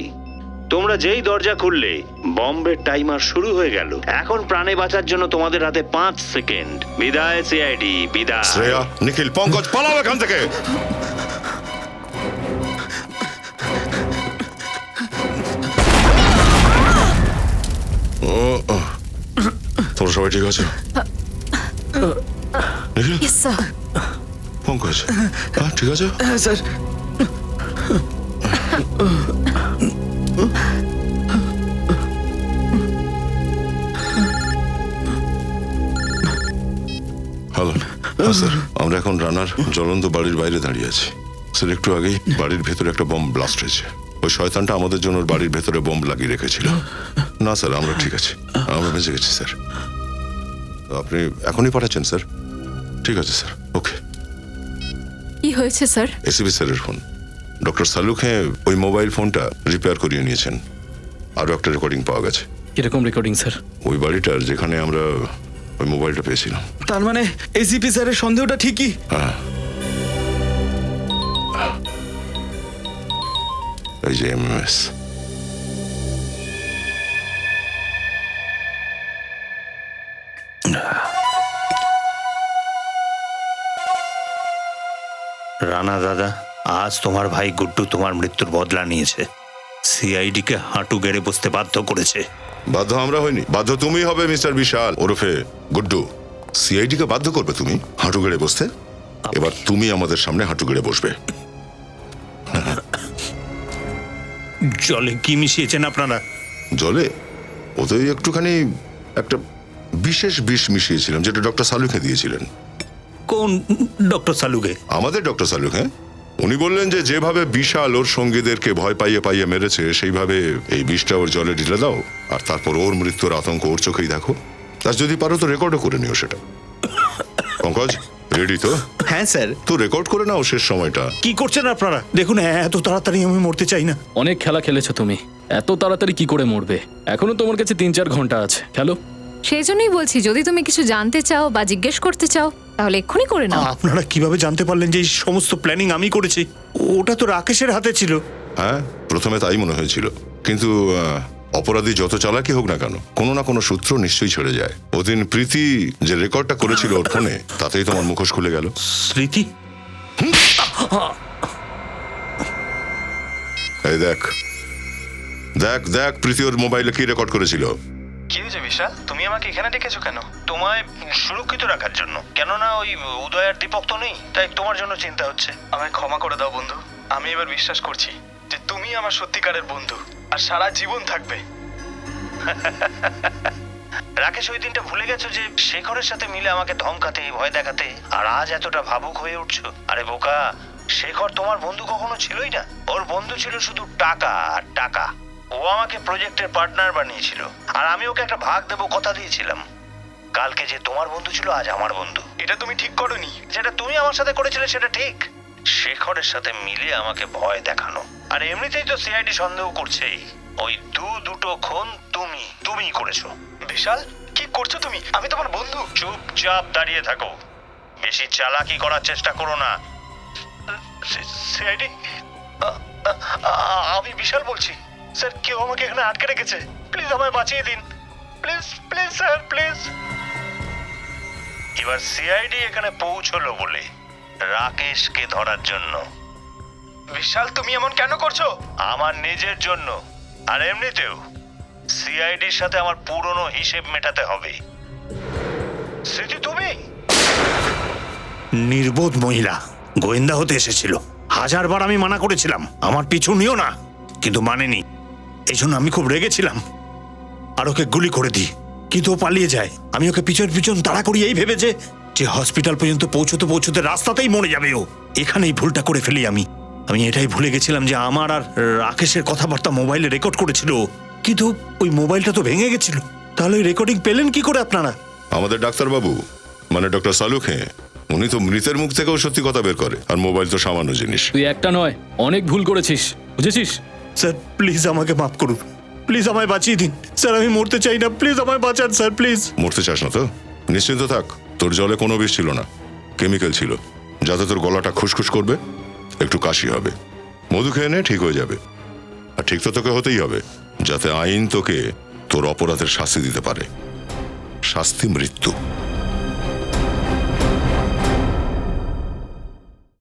তোমরা যেই দরজা খুললে বম্বের টাইমার শুরু হয়ে গেল। এখন প্রাণে বাঁচার জন্য তোমাদের হাতে 5 সেকেন্ড। বিদায় সিআইডি, বিদায়। শ্রেয়া, নিখিল, পঙ্কজ, পালাও এখান থেকে। তোমরা সবাই ঠিক আছে? নিখিল, পঙ্কজ, ঠিক আছে? হ্যাঁ স্যার। হ্যালো স্যার, আমরা এখন রানার জ্বলন্ত বাড়ির বাইরে দাঁড়িয়ে আছি। স্যার, একটু আগেই বাড়ির ভেতরে একটা বম্ব ব্লাস্ট হয়েছে। ওই শয়তানটা আমাদের জন্য ওর বাড়ির ভেতরে বম্ব লাগিয়ে রেখেছিল। না স্যার, আমরা ঠিক আছি, আমরা বেঁচে গেছি স্যার। আপনি এখনই পাঠাচ্ছেন স্যার? ঠিক আছে স্যার, ওকে। কি হয়েছে স্যার? এসিবি স্যারের ফোন। ডক্টর সালুখে ওই মোবাইল ফোনটা রিপেয়ার করিয়ে নিয়েছেন। আরও একটা রেকর্ডিং পাওয়া গেছে। কিরকম রেকর্ডিং স্যার? ওই বাড়িটার যেখানে আমরা ওই মোবাইলটা পেয়েছিলাম। তার মানে এসিপি স্যারের সন্দেহটা ঠিকই? হ্যাঁ, এই যে এমএমএস। রানা দাদা, আজ তোমার ভাই গুড্ডু তোমার মৃত্যুর বদলা নিয়েছে। সিআইডি কে হাঁটু গেড়ে বসতে বাধ্য করেছে। বাধ্য আমরা হইনি, বাধ্য তুমি হবে মিস্টার বিশাল ওরফে গুড্ডু। সিআইডি কে বাধ্য করবে তুমি হাঁটু গেড়ে বসতে? এবার তুমি আমাদের সামনে হাঁটু গেড়ে বসবে। জলে কি মিশিয়েছেন আপনারা? জলে ওতেই একটুখানি একটা বিশেষ বিষ মিশিয়েছিলাম, যেটা ডক্টর সালুকে দিয়েছিলেন। কোন ডক্টর সালুকে? আমাদের ডক্টর সালুক। হ্যাঁ, উনি বললেন যে যেভাবে বিশাল ওর সঙ্গীদেরকে ভয় পাইয়ে পাইয়ে মেরেছে, সেইভাবে এই বিষটা ওর জলে ঢেলে দাও, আর তারপর ওর মৃত্যুর আতঙ্ক ওর চোখেই দেখো। তার যদি পারো তো রেকর্ডও করে নিও সেটা। পঙ্কজ, রেডি তো? হ্যাঁ স্যার। তো রেকর্ড করে নাও শেষ সময়টা। কি করছেন আপনারা? দেখুন, এত তাড়াতাড়ি আমি মরতে চাই না। অনেক খেলা খেলেছো তুমি, এত তাড়াতাড়ি কি করে মরবে? এখনো তোমার কাছে 3-4 ঘন্টা আছে, খেলো। সেই জন্যই বলছি, যদি তুমি কিছু জানতে চাও বা জিজ্ঞেস করতে চাও তাহলে এক্ষুনি করে নাও। আপনারা কিভাবে জানতে পারলেন যে এই সমস্ত প্ল্যানিং আমি করেছি? ওটা তো রাকেশের হাতে ছিল। হ্যাঁ, প্রথমে তাই মনে হয়েছিল, কিন্তু অপরাধী যত চালাকি হোক না কেন, কোনো না কোনো সূত্র নিশ্চয়ই ছেড়ে যায়। ওদিন প্রীতি যে রেকর্ডটা করেছিল ওর ফোনে, তাতেই তোমার মুখোশ খুলে গেল। স্মৃতি? এই দেখ দেখ দেখ, প্রীতি ওর মোবাইলে কি রেকর্ড করেছিল। কি হয়েছে বিশাল, তুমি আমাকে এখানে ডেকেছো কেন? তোমায় সুরক্ষিত রাখার জন্য। কেননা ওই উদয় আর দীপক তো নেই, তাই তোমার জন্য চিন্তা হচ্ছে। আমায় ক্ষমা করে দাও বন্ধু, আমি এবার বিশ্বাস করছি যে তুমি আমার সত্যিকারের বন্ধু, আর সারা জীবন থাকবে। রাকেশ, ওই দিনটা ভুলে গেছো যে শেখরের সাথে মিলে আমাকে ধমকাতে, ভয় দেখাতে, আর আজ এতটা ভাবুক হয়ে উঠছো? আরে বোকা, শেখর তোমার বন্ধু কখনো ছিলই না। ওর বন্ধু ছিল শুধু টাকা আর টাকা। ও আমাকে প্রজেক্টের পার্টনার বানিয়েছিল, আর আমি ওকে একটা ভাগ দেবো কথা দিয়েছিলাম। কালকে যে তোমার বন্ধু ছিল, আজ আমার বন্ধু। এটা তুমি ঠিক করোনি। যেটা তুমি আমার সাথে করেছিলে সেটা ঠিক। শেখরের সাথে মিলে আমাকে ভয় দেখানো, আর এমনিতেই তো সিআইডি সন্দেহ করছেই। ওই দুটো খুন তুমিই করেছো। বিশাল, কি করছো তুমি? আমি তোমার বন্ধু। চুপচাপ দাঁড়িয়ে থাকো, বেশি চালাকি করার চেষ্টা করো না। সিআইডি, আমি বিশাল বলছি। স্যার, কেউ আমাকে এখানে আটকে রেখেছে, প্লিজ আমায় বাঁচিয়ে দিন। Please please sir, please. এবার সিআইডি এখানে পৌঁছলো বলে রাকেশকে ধরার জন্য। বিশাল, তুমি এমন কেন করছো? আমার নিজের জন্য, আর এমনিতেও সিআইডির সাথে আমার পুরনো হিসেব মেটাতে হবে। স্মৃতি, তুমি? নির্বোধ মহিলা গোয়েন্দা হতে এসেছিল। 1000বার আমি মানা করেছিলাম আমার পিছু নিও না, কিন্তু মানেনি। এই জন্য আমি খুব রেগেছিলাম আর ওকে গুলি করে দিই, কিন্তু ও পালিয়ে যায়। আমি ওকে পিছন তাড়া করি এই ভেবেছে যে হসপিটাল পর্যন্ত পৌঁছতে রাস্তাতেই মরে যাবে ও। এখানেই ভুলটা করে ফেলি আমি এটাই ভুলে গেছিলাম যে আমার আর রাকেশের কথাবার্তা মোবাইলে রেকর্ড করেছিল, কিন্তু ওই মোবাইলটা তো ভেঙে গেছিল। তাহলে ওই রেকর্ডিং পেলেন কি করে আপনারা? আমাদের ডাক্তারবাবু, মানে ডক্টর সালুক, হ্যাঁ, উনি তো মৃতের মুখ থেকেও সত্যি কথা বের করে, আর মোবাইল তো সামান্য জিনিস। তুই একটা নয়, অনেক ভুল করেছিস, বুঝেছিস? স্যার, প্লিজ আমাকে মাফ করুন, প্লিজ আমায় বাঁচিয়ে দিন। স্যার, আমি মরতে চাই না, প্লিজ আমায় বাঁচান স্যার, প্লিজ। মরতে চাস না তো? নিশ্চিন্ত থাক, তোর জলে কোনো বিষ ছিল না, কেমিক্যাল ছিল, যাতে তোর গলাটা খুসখুস করবে, একটু কাশি হবে। মধু খেয়ে নে, ঠিক হয়ে যাবে। আর ঠিক তো তোকে হতেই হবে, যাতে আইন তোকে তোর অপরাধের শাস্তি দিতে পারে। শাস্তি মৃত্যু।